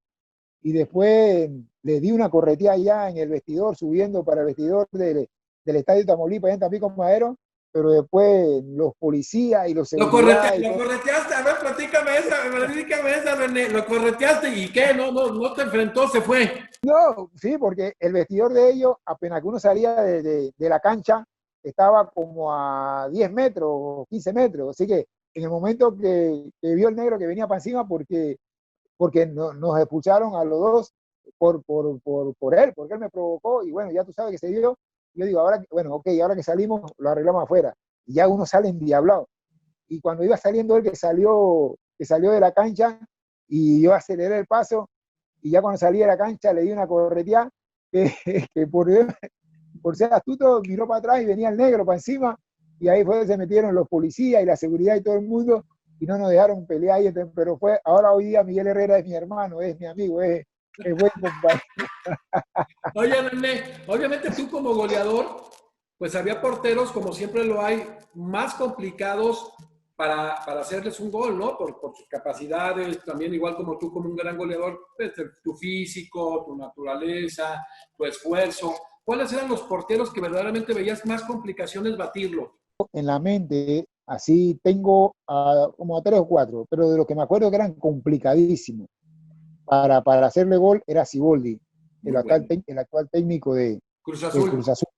Y después le di una corretía allá en el vestidor, subiendo para el vestidor del Estadio Tamaulipas, allá en Tampico Madero. Pero después los policías y los seguridad y Lo todo. correteaste, a ver, platícame esa, René. Lo correteaste y qué, no te enfrentó, se fue. No, sí, porque el vestidor de ellos, apenas que uno salía de la cancha, estaba como a 10 metros o 15 metros. Así que en el momento que vio el negro que venía para encima, porque nos expulsaron a los dos por él, porque él me provocó. Y bueno, ya tú sabes que se dio. Yo digo, bueno, ok, ahora que salimos, lo arreglamos afuera. Y ya uno sale endiablado. y cuando iba saliendo él, que salió de la cancha, y yo aceleré el paso, y ya cuando salí de la cancha le di una correteada, que, que por ser astuto miró para atrás y venía el negro para encima, y ahí fue donde se metieron los policías y la seguridad y todo el mundo, y no nos dejaron pelear ahí, pero ahora hoy día Miguel Herrera es mi hermano, es mi amigo, es buen compañero. Oye, René, obviamente tú como goleador, pues había porteros, como siempre lo hay, más complicados para hacerles un gol, ¿no? Por sus capacidades, también igual como tú como un gran goleador, pues, tu físico, tu naturaleza, tu esfuerzo. ¿Cuáles eran los porteros que verdaderamente veías más complicaciones batirlo? En la mente, así tengo como a tres o cuatro, pero de los que me acuerdo que eran complicadísimos para hacerle gol era Siboldi, Muy bueno. el actual técnico Cruz del Azul. Cruz Azul.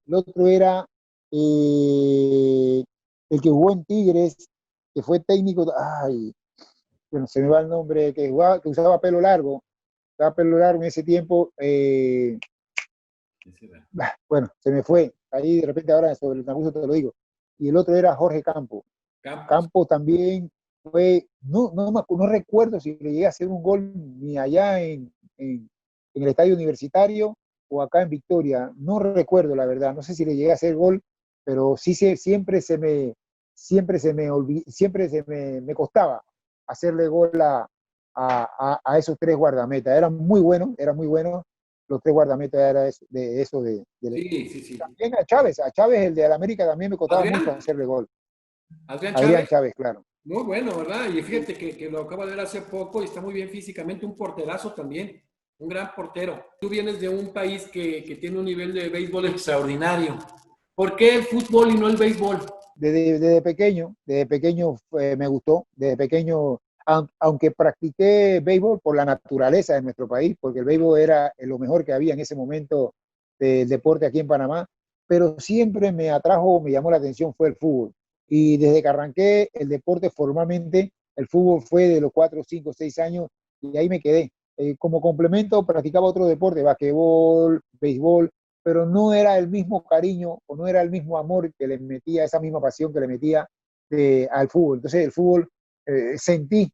El otro era el que jugó en Tigres, que fue técnico, ay, bueno, se me va el nombre, que usaba pelo largo en ese tiempo, bueno, se me fue, ahí de repente ahora sobre el Nabucco te lo digo. Y el otro era Jorge Campos. Campos. Campos también fue, no recuerdo si le llegué a hacer un gol ni allá en el estadio universitario o acá en Victoria, no recuerdo la verdad, no sé si le llegué a hacer gol, pero sí siempre me costaba hacerle gol a esos tres guardametas, eran muy buenos los tres guardametas era Sí, sí, sí. también a Chávez, el de la América también me costaba mucho Adrián, hacerle gol. Adrián Adrián Chávez. Chávez, claro. Muy bueno, ¿verdad? Y fíjate que lo acabo de ver hace poco y está muy bien físicamente, un porterazo también, un gran portero. Tú vienes de un país que tiene un nivel de béisbol extraordinario. ¿Por qué el fútbol y no el béisbol? Desde pequeño me gustó, desde pequeño, aunque practiqué béisbol por la naturaleza de nuestro país, porque el béisbol era lo mejor que había en ese momento del deporte aquí en Panamá, pero siempre me atrajo, me llamó la atención fue el fútbol. Y desde que arranqué el deporte formalmente, el fútbol fue de los 4, 5, 6 años y ahí me quedé. Como complemento practicaba otro deporte, basquetbol, béisbol, pero no era el mismo cariño o no era el mismo amor que le metía, esa misma pasión que le metía al fútbol. Entonces el fútbol sentí,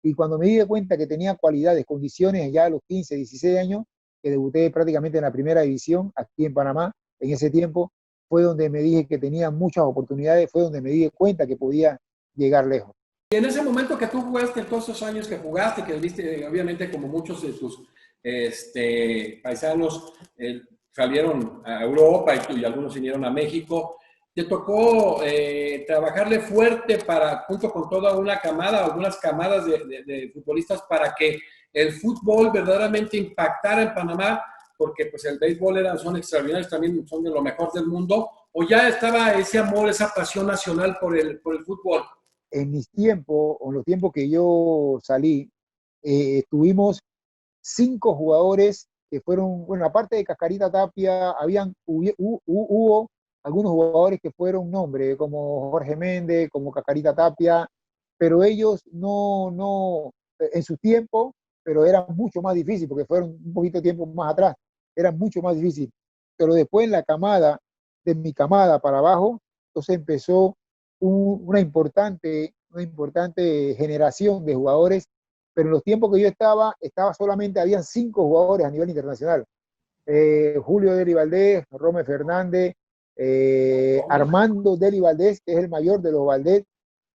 y cuando me di cuenta que tenía cualidades, condiciones ya a los 15, 16 años, que debuté prácticamente en la primera división aquí en Panamá, en ese tiempo, fue donde me dije que tenía muchas oportunidades, fue donde me di cuenta que podía llegar lejos. Y en ese momento que tú jugaste, todos esos años que jugaste, que viste, obviamente como muchos de tus paisanos salieron a Europa y algunos vinieron a México, te tocó trabajarle fuerte junto con toda una camada, algunas camadas de futbolistas para que el fútbol verdaderamente impactara en Panamá, porque pues el béisbol son extraordinarios, también son de lo mejor del mundo, o ya estaba ese amor, esa pasión nacional por el fútbol. En mis tiempos, o en los tiempos que yo salí, tuvimos 5 jugadores que fueron, bueno, aparte de Cascarita Tapia, hubo algunos jugadores que fueron nombres, como Jorge Méndez, como Cascarita Tapia, pero ellos en su tiempo, pero era mucho más difícil, porque fueron un poquito de tiempo más atrás, era mucho más difícil. Pero después en la camada, de mi camada para abajo, entonces empezó una importante generación de jugadores, pero en los tiempos que yo estaba solamente, habían 5 jugadores a nivel internacional. Julio Deli Valdés, Rome Fernández, Armando Deli Valdés, que es el mayor de los Valdés,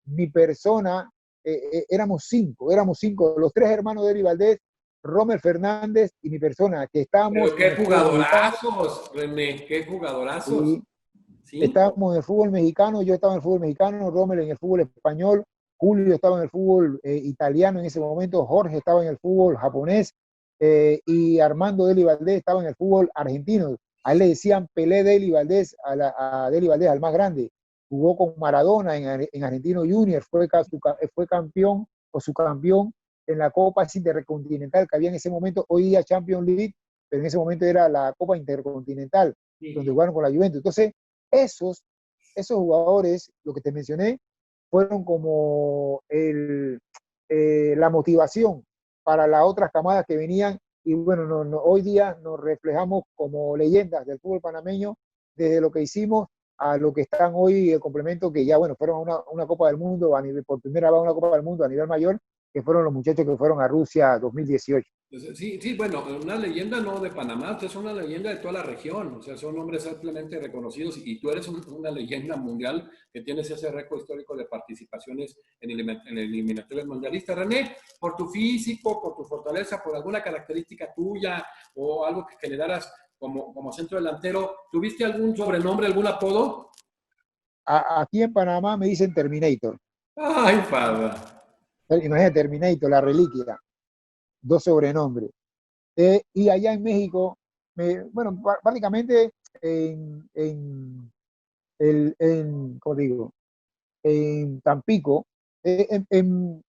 mi persona, éramos cinco, los 3 hermanos Deli Valdés, Romer Fernández y mi persona, que estábamos Pero en qué el fútbol mexicano. jugadorazos, René, qué jugadorazos. Y Cinco. estábamos en el fútbol mexicano, yo estaba en el fútbol mexicano, Rommel en el fútbol español, Julio estaba en el fútbol italiano en ese momento, Jorge estaba en el fútbol japonés, y Armando Deli Valdés estaba en el fútbol argentino. A él le decían Pelé Deli Valdés, a Deli Valdés, al más grande. Jugó con Maradona en Argentino Junior, fue campeón o subcampeón en la Copa Intercontinental que había en ese momento, hoy día Champions League, pero en ese momento era la Copa Intercontinental, donde Sí. jugaron con la Juventus. Entonces, esos, esos jugadores, lo que te mencioné, fueron como la motivación para las otras camadas que venían. Y bueno, hoy día nos reflejamos como leyendas del fútbol panameño desde lo que hicimos a lo que están hoy el complemento, que ya, bueno, fueron a una Copa del Mundo, por primera vez a una Copa del Mundo a nivel mayor, que fueron los muchachos que fueron a Rusia 2018. Sí, sí, bueno, una leyenda no de Panamá, usted es una leyenda de toda la región, o sea, son hombres ampliamente reconocidos y tú eres una leyenda mundial que tienes ese récord histórico de participaciones en eliminatorias mundialistas. René, por tu físico, por tu fortaleza, por alguna característica tuya o algo que generaras como centro delantero, ¿tuviste algún sobrenombre, algún apodo? Aquí en Panamá me dicen Terminator. Ay, padre. Imagínate, Terminator, la reliquia, dos sobrenombres. Y allá en México, bueno, básicamente ¿cómo digo? En Tampico, en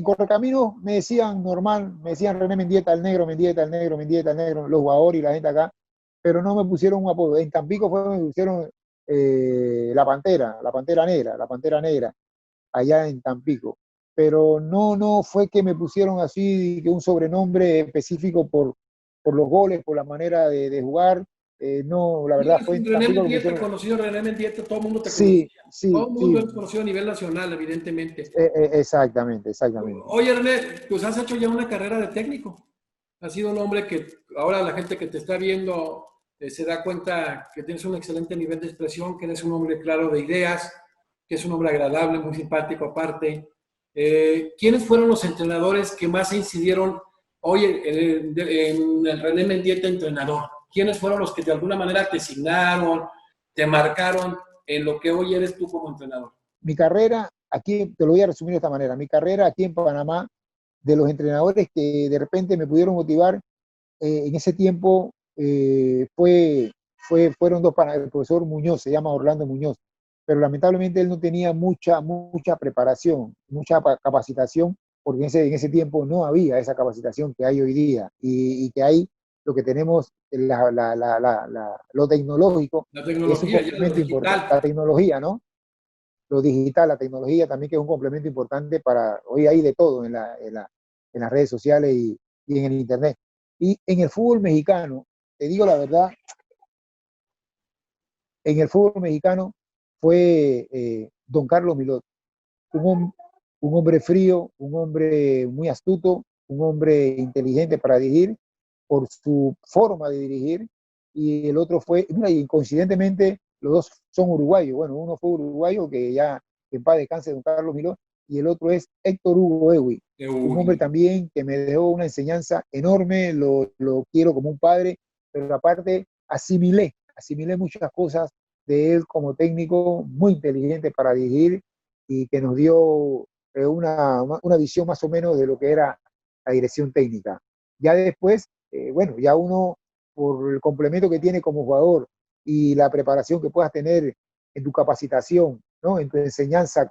Correcaminos me decían normal, me decían René Mendieta el negro, Mendieta el negro, Mendieta el negro, los jugadores y la gente acá, pero no me pusieron un apodo. En Tampico me pusieron la Pantera Negra, la Pantera Negra, allá en Tampico. Pero no fue que me pusieron así que un sobrenombre específico por los goles, por la manera de jugar. No, la verdad fue en René Tampico que me Mendieta, pusieron. conocido René Mendieta, todo el mundo te Sí, conocía. Todo sí, el mundo sí, es conocido a nivel nacional, evidentemente. exactamente, exactamente. Oye, René, pues has hecho ya una carrera de técnico. Has sido un hombre que ahora la gente que te está viendo se da cuenta que tienes un excelente nivel de expresión, que eres un hombre claro de ideas, que es un hombre agradable, muy simpático aparte. ¿Quiénes fueron los entrenadores que más incidieron hoy en el René Mendieta entrenador? ¿Quiénes fueron los que de alguna manera te signaron, te marcaron en lo que hoy eres tú como entrenador? Mi carrera, aquí te lo voy a resumir de esta manera, mi carrera aquí en Panamá, de los entrenadores que de repente me pudieron motivar, en ese tiempo fueron dos, el profesor Muñoz, se llama Orlando Muñoz, pero lamentablemente él no tenía mucha preparación, mucha capacitación, porque en ese tiempo no había esa capacitación que hay hoy día y que hay lo que tenemos, lo tecnológico, La es un tecnología, ya lo complemento importante, digital. la tecnología, ¿no? Lo digital, la tecnología también que es un complemento importante para, hoy hay de todo en las redes sociales y en el Internet. Y en el fútbol mexicano, te digo la verdad, en el fútbol mexicano fue don Carlos Milot, un, un hombre frío, un hombre muy astuto, un hombre inteligente para dirigir, por su forma de dirigir, y el otro fue, mira, y coincidentemente los dos son uruguayos. Bueno, uno fue uruguayo, que ya en paz descanse don Carlos Miló, y el otro es Héctor Hugo Ewi, un hombre también que me dejó una enseñanza enorme, lo quiero como un padre, pero aparte asimilé muchas cosas de él como técnico, muy inteligente para dirigir y que nos dio una visión más o menos de lo que era la dirección técnica. Ya después, bueno, ya uno, por el complemento que tiene como jugador y la preparación que puedas tener en tu capacitación, ¿no? En tu enseñanza,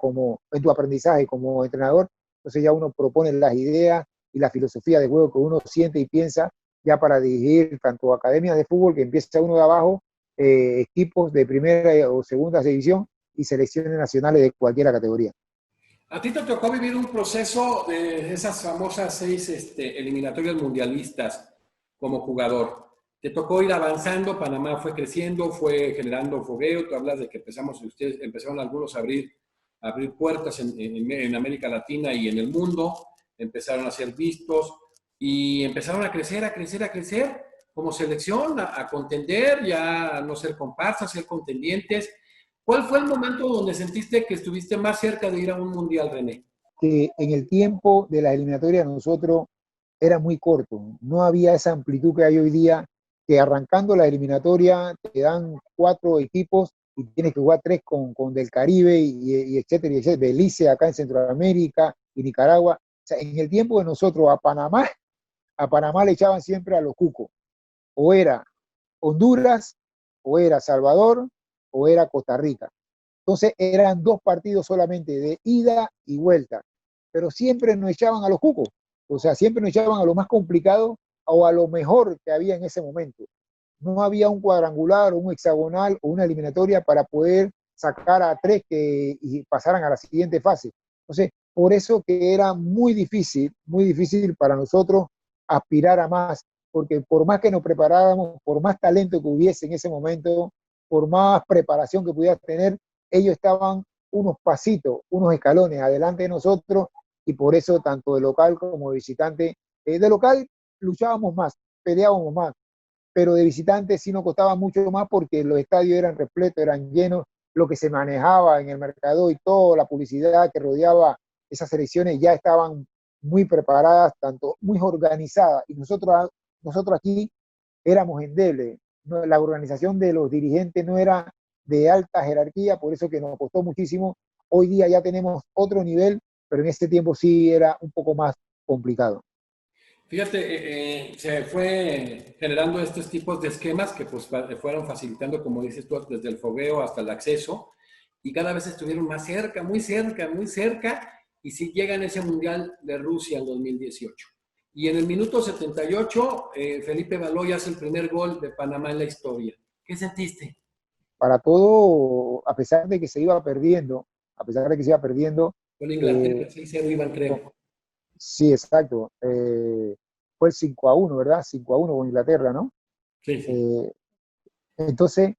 en tu aprendizaje como entrenador, entonces ya uno propone las ideas y la filosofía de juego que uno siente y piensa ya para dirigir tanto academias de fútbol, que empieza uno de abajo, equipos de primera o segunda división y selecciones nacionales de cualquier categoría. A ti te tocó vivir un proceso de esas famosas 6 eliminatorias mundialistas como jugador. Te tocó ir avanzando, Panamá fue creciendo, fue generando fogueo. Tú hablas de que ustedes empezaron algunos a abrir puertas en América Latina y en el mundo, empezaron a ser vistos y empezaron a crecer, a crecer, a crecer como selección, a contender, ya a no ser comparsas, ser contendientes. ¿Cuál fue el momento donde sentiste que estuviste más cerca de ir a un mundial, René? Que en el tiempo de la eliminatoria nosotros era muy corto, no había esa amplitud que hay hoy día, que arrancando la eliminatoria te dan 4 equipos y tienes que jugar 3 con del Caribe y etcétera, y etcétera, Belice acá en Centroamérica y Nicaragua. O sea, en el tiempo de nosotros a Panamá le echaban siempre a los cucos, o era Honduras, o era Salvador, o era Costa Rica. Entonces eran 2 partidos solamente de ida y vuelta, pero siempre nos echaban a los cucos, o sea, siempre nos echaban a lo más complicado o a lo mejor que había en ese momento. No había un cuadrangular o un hexagonal o una eliminatoria para poder sacar a 3 y pasaran a la siguiente fase. Entonces, por eso que era muy difícil para nosotros aspirar a más, porque por más que nos preparáramos, por más talento que hubiese en ese momento, por más preparación que pudieras tener, ellos estaban unos pasitos, unos escalones adelante de nosotros, y por eso tanto de local como de visitante, de local luchábamos más, peleábamos más, pero de visitante sí nos costaba mucho más porque los estadios eran repletos, eran llenos, lo que se manejaba en el mercado y toda la publicidad que rodeaba esas selecciones ya estaban muy preparadas, tanto muy organizadas, y nosotros aquí éramos endebles. No, la organización de los dirigentes no era de alta jerarquía, por eso que nos costó muchísimo. Hoy día ya tenemos otro nivel, pero en ese tiempo sí era un poco más complicado. Fíjate, se fue generando estos tipos de esquemas que pues fueron facilitando, como dices tú, desde el fogueo hasta el acceso, y cada vez estuvieron más cerca, muy cerca, muy cerca, y sí llegan ese Mundial de Rusia en 2018. Y en el minuto 78, Felipe Baloy hace el primer gol de Panamá en la historia. ¿Qué sentiste? Para todo, a pesar de que se iba perdiendo, a pesar de que se iba perdiendo, Con Inglaterra, eh, 6-0 iban, creo. sí, exacto, fue el 5-1, ¿verdad? 5-1 con Inglaterra, ¿no? Sí, sí. Eh, entonces,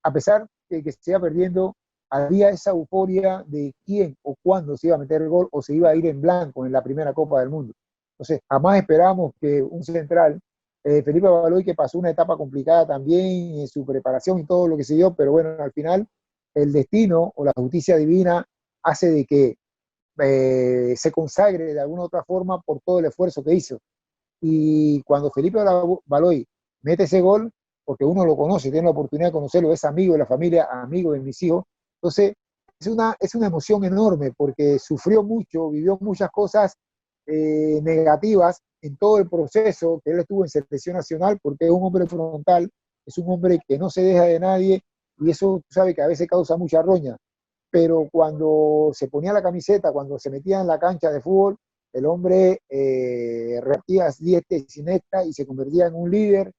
a pesar de que se iba perdiendo, había esa euforia de quién o cuándo se iba a meter el gol o se iba a ir en blanco en la primera Copa del Mundo. Entonces, jamás esperamos que un central, Felipe Baloy, que pasó una etapa complicada también en su preparación y todo lo que se dio, pero bueno, al final el destino o la justicia divina hace de que se consagre de alguna u otra forma por todo el esfuerzo que hizo. Y cuando Felipe Baloy mete ese gol, porque uno lo conoce, tiene la oportunidad de conocerlo, es amigo de la familia, amigo de mis hijos, entonces es una emoción enorme porque sufrió mucho, vivió muchas cosas negativas en todo el proceso que él estuvo en selección nacional, porque es un hombre frontal, es un hombre que no se deja de nadie, y eso tú sabes que a veces causa mucha roña, pero cuando se ponía la camiseta, cuando se metía en la cancha de fútbol, el hombre repartía diestra y siniestra y se convertía en un líder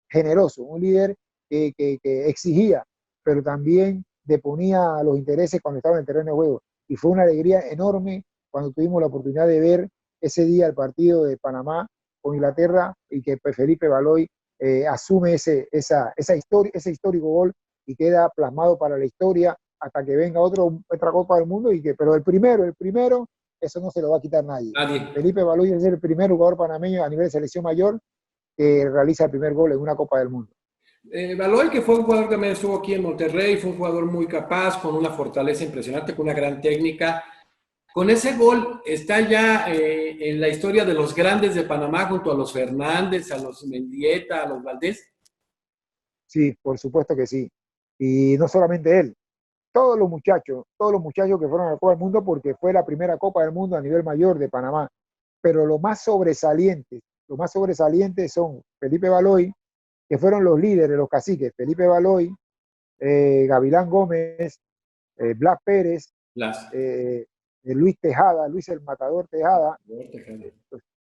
generoso, un líder que exigía, pero también deponía los intereses cuando estaba en el terreno de juego. Y fue una alegría enorme cuando tuvimos la oportunidad de ver ese día el partido de Panamá con Inglaterra y que Felipe Baloy asume esa historia, ese histórico gol y queda plasmado para la historia hasta que venga otra Copa del Mundo, pero el primero, eso no se lo va a quitar nadie. Nadie. Felipe Baloy es el primer jugador panameño a nivel de selección mayor que realiza el primer gol en una Copa del Mundo. Baloy, que fue un jugador que también estuvo aquí en Monterrey, fue un jugador muy capaz, con una fortaleza impresionante, con una gran técnica. Con ese gol está ya en la historia de los grandes de Panamá, junto a los Fernández, a los Mendieta, a los Valdés. Sí, por supuesto que sí. Y no solamente él, todos los muchachos que fueron a la Copa del Mundo porque fue la primera Copa del Mundo a nivel mayor de Panamá. Pero los más sobresalientes son Felipe Baloy, que fueron los líderes, los caciques, Felipe Baloy, Gavilán Gómez, Blas Pérez, Las. Luis Tejada, Luis el Matador Tejada,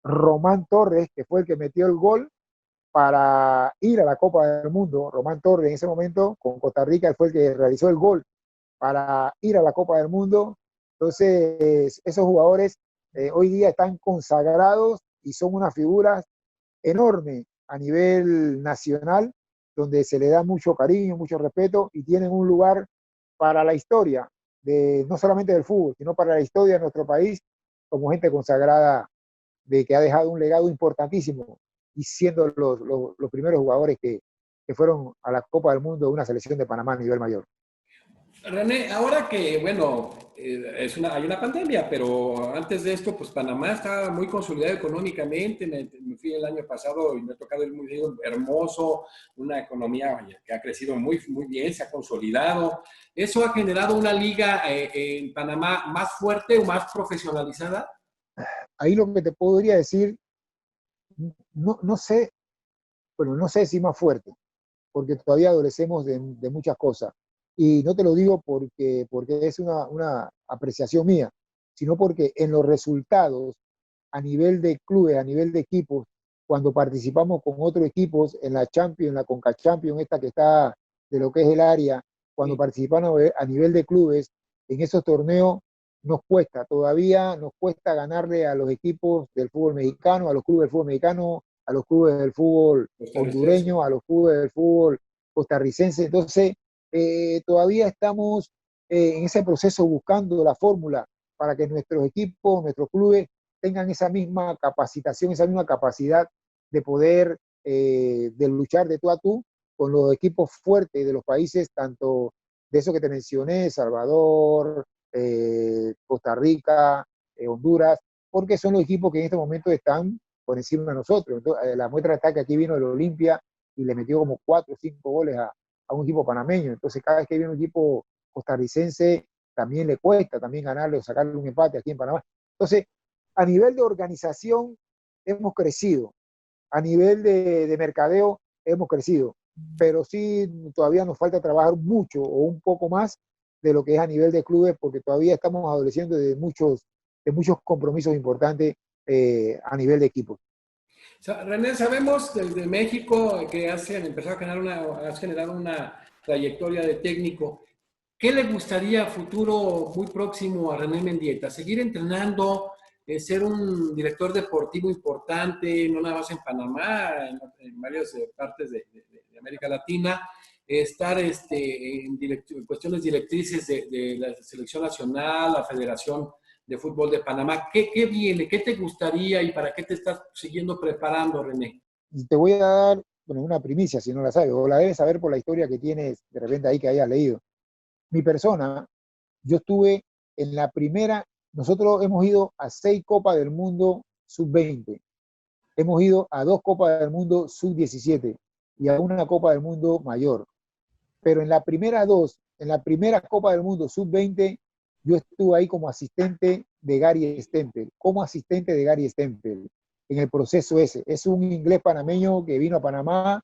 Román Torres, que fue el que metió el gol para ir a la Copa del Mundo. Román Torres en ese momento con Costa Rica fue el que realizó el gol para ir a la Copa del Mundo. Entonces, esos jugadores hoy día están consagrados y son unas figuras enormes a nivel nacional, donde se le da mucho cariño, mucho respeto y tienen un lugar para la historia, no solamente del fútbol, sino para la historia de nuestro país, como gente consagrada de que ha dejado un legado importantísimo y siendo los primeros jugadores que fueron a la Copa del Mundo de una selección de Panamá a nivel mayor. René, ahora que, bueno, hay una pandemia, pero antes de esto, pues Panamá está muy consolidado económicamente. Me fui el año pasado y me ha tocado ir muy hermoso, una economía que ha crecido muy, muy bien, se ha consolidado. ¿Eso ha generado una liga en Panamá más fuerte o más profesionalizada? Ahí lo que te podría decir, no sé, bueno, no sé si más fuerte, porque todavía adolecemos de muchas cosas. Y no te lo digo porque es una apreciación mía, sino porque en los resultados a nivel de clubes, a nivel de equipos, cuando participamos con otros equipos en la Champions, en la Conca Champions, esta que está de lo que es el área, cuando Sí. participamos a nivel de clubes, en esos torneos todavía nos cuesta ganarle a los equipos del fútbol mexicano, a los clubes del fútbol mexicano, a los clubes del fútbol Costarricense. hondureño, a los clubes del fútbol costarricense. Entonces, todavía estamos en ese proceso buscando la fórmula para que nuestros equipos, nuestros clubes tengan esa misma capacitación, esa misma capacidad de poder de luchar de tú a tú con los equipos fuertes de los países, tanto de esos que te mencioné, Salvador, Costa Rica, Honduras, porque son los equipos que en este momento están por encima de nosotros. Entonces, la muestra está que aquí vino el Olimpia y le metió como 4 o 5 goles a un equipo panameño. Entonces, cada vez que viene un equipo costarricense, también le cuesta también ganarle o sacarle un empate aquí en Panamá. Entonces, a nivel de organización, hemos crecido. A nivel de mercadeo, hemos crecido. Pero sí, todavía nos falta trabajar mucho o un poco más de lo que es a nivel de clubes, porque todavía estamos adoleciendo de muchos compromisos importantes a nivel de equipos. René, sabemos desde México que empezado has generado una trayectoria de técnico. ¿Qué le gustaría a futuro muy próximo a René Mendieta? ¿Seguir entrenando, ser un director deportivo importante, no nada más en Panamá, en varias partes de América Latina, estar en cuestiones directrices de la selección nacional, la Federación de Fútbol de Panamá? ¿Qué viene? ¿Qué te gustaría y para qué te estás siguiendo preparando, René? Y te voy a dar, bueno, una primicia si no la sabes, o la debes saber por la historia que tienes de repente ahí que hayas leído. Mi persona, yo estuve en la primera, nosotros hemos ido a 6 Copas del Mundo sub-20, hemos ido a 2 Copas del Mundo sub-17 y a una Copa del Mundo mayor. Pero en la primera Copa del Mundo sub-20, yo estuve ahí como asistente de Gary Stempel, en el proceso ese. Es un inglés panameño que vino a Panamá,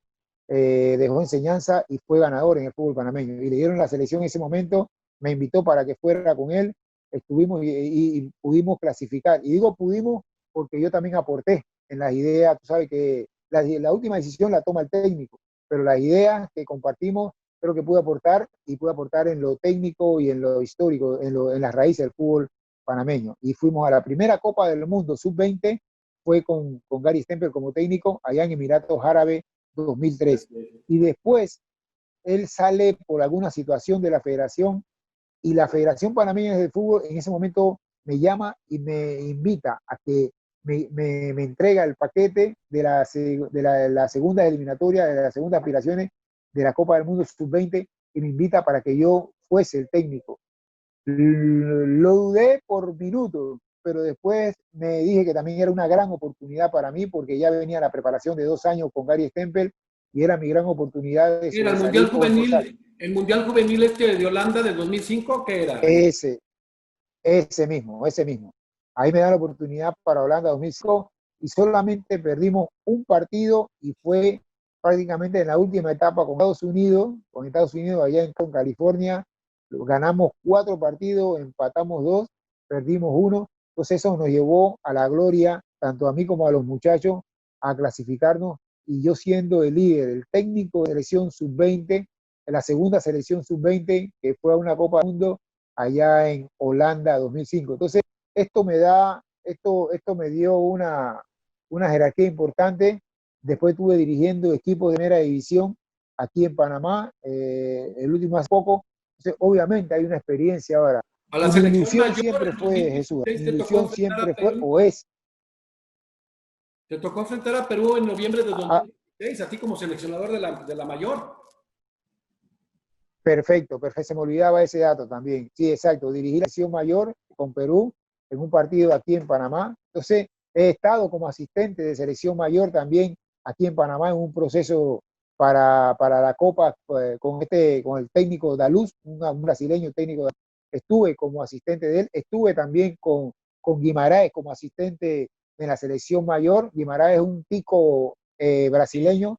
dejó enseñanza y fue ganador en el fútbol panameño. Y le dieron la selección en ese momento, me invitó para que fuera con él, estuvimos y pudimos clasificar. Y digo pudimos porque yo también aporté en las ideas, tú sabes que la última decisión la toma el técnico, pero las ideas que compartimos creo que pude aportar y pude aportar en lo técnico y en lo histórico, en las raíces del fútbol panameño. Y fuimos a la primera Copa del Mundo sub-20, fue con Gary Stempel como técnico allá en Emiratos Árabes 2003. Y después él sale por alguna situación de la federación y la Federación Panameña de Fútbol en ese momento me llama y me invita a que me entrega el paquete de la segunda eliminatoria, de las segundas aspiraciones de la Copa del Mundo Sub-20 y me invita para que yo fuese el técnico. Lo dudé por minutos, pero después me dije que también era una gran oportunidad para mí porque ya venía la preparación de 2 años con Gary Stempel y era mi gran oportunidad de Era sobresalir con Rosario. el Mundial Juvenil de Holanda del 2005, ¿qué era, René? Ese mismo. Ahí me da la oportunidad para Holanda 2005 y solamente perdimos un partido y fue prácticamente en la última etapa con Estados Unidos allá en California. Ganamos 4 partidos, empatamos 2, perdimos 1. Entonces eso nos llevó a la gloria, tanto a mí como a los muchachos, a clasificarnos y yo siendo el líder, el técnico de selección sub-20, en la segunda selección sub-20 que fue a una Copa del Mundo allá en Holanda 2005. Entonces, esto me dio una jerarquía importante. Después estuve dirigiendo equipos de primera división aquí en Panamá, el último hace poco. Entonces, obviamente hay una experiencia ahora. A la Y mi selección ilusión mayor siempre en fue, Jesús, 2016 mi te tocó ilusión enfrentar a siempre fue Perú. o es. Te tocó enfrentar a Perú en noviembre de A, 2016, a ti como seleccionador de la mayor. Perfecto, perfecto. Se me olvidaba ese dato también. Sí, exacto. Dirigí la selección mayor con Perú en un partido aquí en Panamá. Entonces, he estado como asistente de selección mayor también aquí en Panamá en un proceso para la Copa con el técnico Daluz, un brasileño técnico. Estuve como asistente de él. Estuve también con Guimaraes como asistente de la selección mayor. Guimaraes es un tico brasileño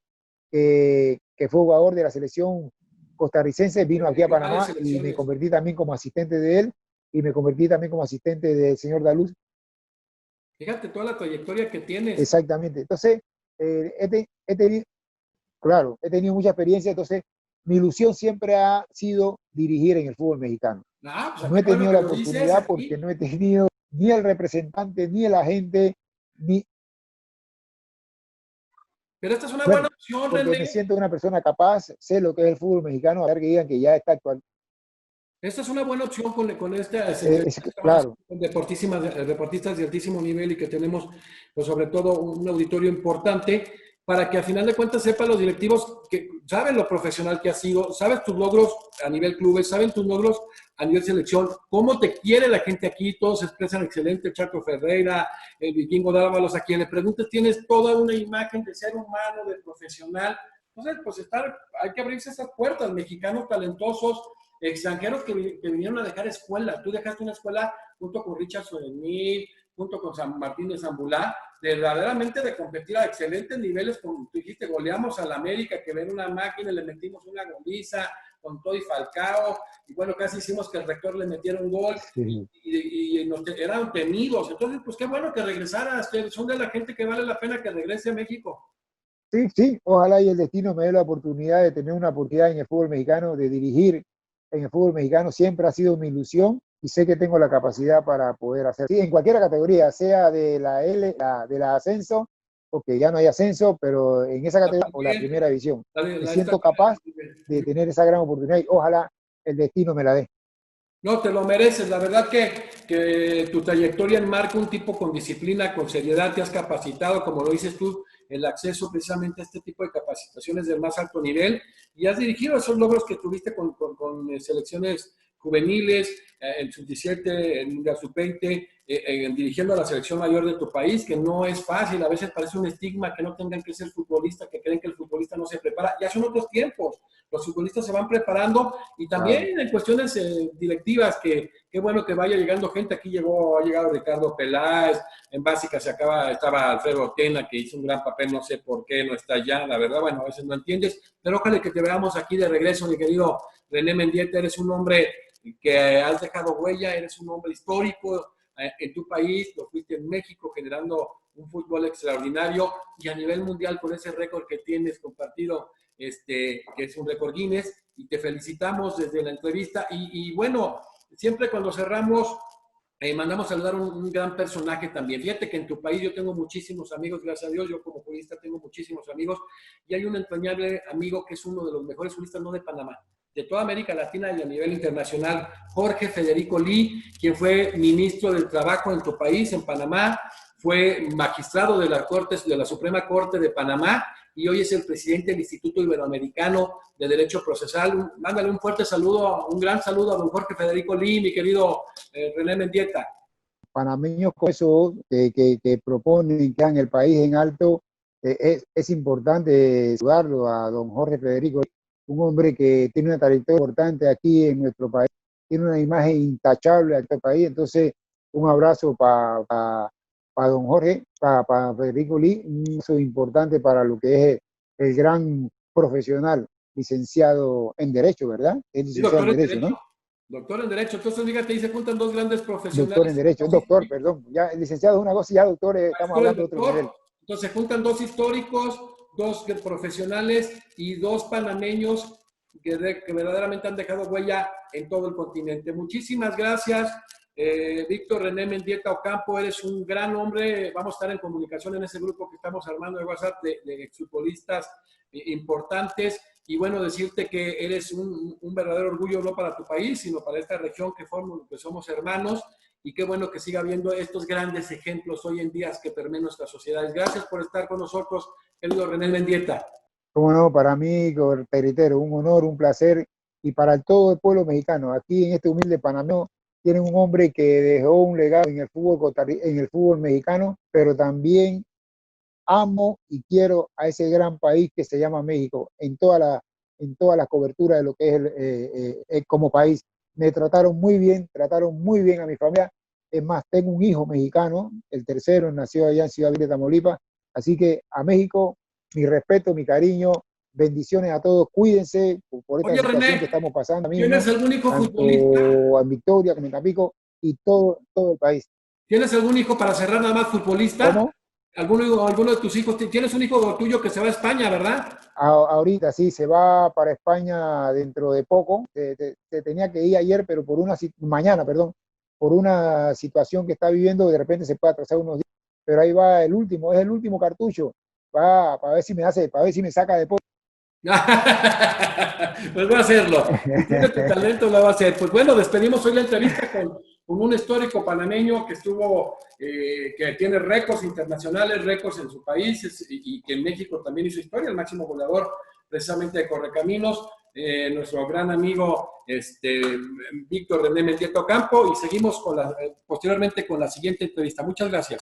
que fue jugador de la selección costarricense, vino aquí a De varias Panamá y me selecciones. convertí también como asistente de él y me convertí también como asistente del señor Daluz. Fíjate toda la trayectoria que tienes. Exactamente. Entonces, he tenido, claro, he tenido mucha experiencia, entonces mi ilusión siempre ha sido dirigir en el fútbol mexicano. Ah, pues No qué he bueno tenido que la lo dices oportunidad porque aquí. no he tenido ni el representante, ni el agente, ni Pero esta es una buena Bueno, opción, porque me René. siento una persona capaz, sé lo que es el fútbol mexicano, a ver que digan que ya está actual. Esta es una buena opción con estas entrevistas que estamos Claro, haciendo con deportistas de altísimo nivel y que tenemos, pues sobre todo, un auditorio importante para que a final de cuentas sepan los directivos que saben lo profesional que has sido, sabes tus logros a nivel clubes, saben tus logros a nivel selección, cómo te quiere la gente aquí, todos se expresan excelente, Chaco Ferreira, el Vikingo Dávalos, a quien le preguntes, tienes toda una imagen de ser humano, de profesional. Entonces, pues hay que abrirse esas puertas, mexicanos talentosos, extranjeros que vinieron a dejar escuela. Tú dejaste una escuela junto con Richard Sorenil, junto con San Martín de Zambulá, verdaderamente de competir a excelentes niveles, como tú dijiste, goleamos al América, que ven una máquina, le metimos una goliza con todo y Falcao, y bueno, casi hicimos que el rector le metiera un gol, sí, eran temidos. Entonces, pues qué bueno que regresaras, son de la gente que vale la pena que regrese a México. sí, sí, ojalá y el destino me dé la oportunidad de tener una oportunidad en el fútbol mexicano, de dirigir en el fútbol mexicano, siempre ha sido mi ilusión y sé que tengo la capacidad para poder hacer, sí, en cualquier categoría, sea de la L, de la ascenso, porque ya no hay ascenso, pero en esa categoría o la También, primera división, me esta, siento capaz de tener esa gran oportunidad y ojalá el destino me la dé. no, te lo mereces. La verdad que tu trayectoria enmarca un tipo con disciplina, con seriedad, te has capacitado, como lo dices tú, el acceso precisamente a este tipo de capacitaciones del más alto nivel y has dirigido esos logros que tuviste con selecciones juveniles, en sub-17, en Mundial sub-20, dirigiendo a la selección mayor de tu país, que no es fácil, a veces parece un estigma que no tengan que ser futbolistas, que creen que el futbolista no se prepara, ya son otros tiempos, los futbolistas se van preparando y Claro. también en cuestiones directivas, que qué bueno que vaya llegando gente. Aquí ha llegado Ricardo Peláez, en básica estaba Alfredo Tena, que hizo un gran papel, no sé por qué no está allá, la verdad, bueno, a veces no entiendes, pero ojalá que te veamos aquí de regreso, mi querido René Mendieta. Eres un hombre que has dejado huella, eres un hombre histórico en tu país, lo fuiste en México generando un fútbol extraordinario y a nivel mundial con ese récord que tienes compartido, que es un récord Guinness, y te felicitamos desde la entrevista. Y bueno, siempre cuando cerramos, mandamos a saludar un gran personaje también. Fíjate que en tu país yo tengo muchísimos amigos, gracias a Dios, yo como futbolista tengo muchísimos amigos, y hay un entrañable amigo que es uno de los mejores futbolistas, no de Panamá, de toda América Latina y a nivel internacional, Jorge Federico Lee, quien fue ministro del Trabajo en tu país, en Panamá, fue magistrado de la Suprema Corte de Panamá y hoy es el presidente del Instituto Iberoamericano de Derecho Procesal. Mándale un fuerte saludo, un gran saludo a don Jorge Federico Lee, mi querido René Mendieta. Panameños como eso que proponen que en el país en alto, es importante saludarlo a don Jorge Federico, un hombre que tiene una trayectoria importante aquí en nuestro país, tiene una imagen intachable a este país. Entonces, un abrazo para don Jorge, para Federico Lee, un abrazo importante para lo que es el gran profesional licenciado en Derecho, ¿verdad? Es Sí, licenciado doctor en en Derecho, Derecho. ¿no? Doctor en Derecho. Entonces, fíjate, ahí se juntan dos grandes Doctor en profesionales. Derecho, es doctor, perdón. Ya el licenciado es una cosa y ya doctor, estamos Doctor, el hablando de otro doctor. nivel. Entonces, se juntan dos históricos, dos profesionales y dos panameños que verdaderamente han dejado huella en todo el continente. Muchísimas gracias, Víctor René Mendieta Ocampo. Eres un gran hombre. Vamos a estar en comunicación en ese grupo que estamos armando de WhatsApp de exfutbolistas importantes. Y bueno, decirte que eres un verdadero orgullo no para tu país, sino para esta región que somos hermanos. Y qué bueno que siga habiendo estos grandes ejemplos hoy en día que permean nuestras sociedades. Gracias por estar con nosotros, querido René Mendieta. Como no, para mí, te reitero, un honor, un placer, y para todo el pueblo mexicano. Aquí en este humilde Panamá tienen un hombre que dejó un legado en el fútbol mexicano, pero también amo y quiero a ese gran país que se llama México en toda la cobertura de lo que es como país. Me trataron muy bien a mi familia. Es más, tengo un hijo mexicano, el tercero, nació allá en Ciudad Villa, Tamaulipas. Así que a México, mi respeto, mi cariño, bendiciones a todos. Cuídense por esta Oye, situación que René, estamos pasando ¿tienes mismo, algún hijo futbolista? tanto en Victoria como en Tampico y todo el país. ¿Tienes algún hijo para cerrar nada más futbolista? ¿Cómo? ¿Alguno de tus hijos? ¿Tienes un hijo tuyo que se va a España, verdad? Ahorita sí, se va para España dentro de poco. Se tenía que ir ayer, pero mañana, perdón, por una situación que está viviendo, de repente se puede atrasar unos días. Pero ahí va el último, es el último cartucho. para ver si me hace, para ver si me saca de poco. Pues va a hacerlo. Si tiene tu talento, lo va a hacer. Pues bueno, despedimos hoy la entrevista con un histórico panameño que estuvo, que tiene récords internacionales, récords en su país y que en México también hizo historia, el máximo goleador precisamente de Correcaminos, nuestro gran amigo Víctor René Mendieta Ocampo, y seguimos posteriormente con la siguiente entrevista. Muchas gracias.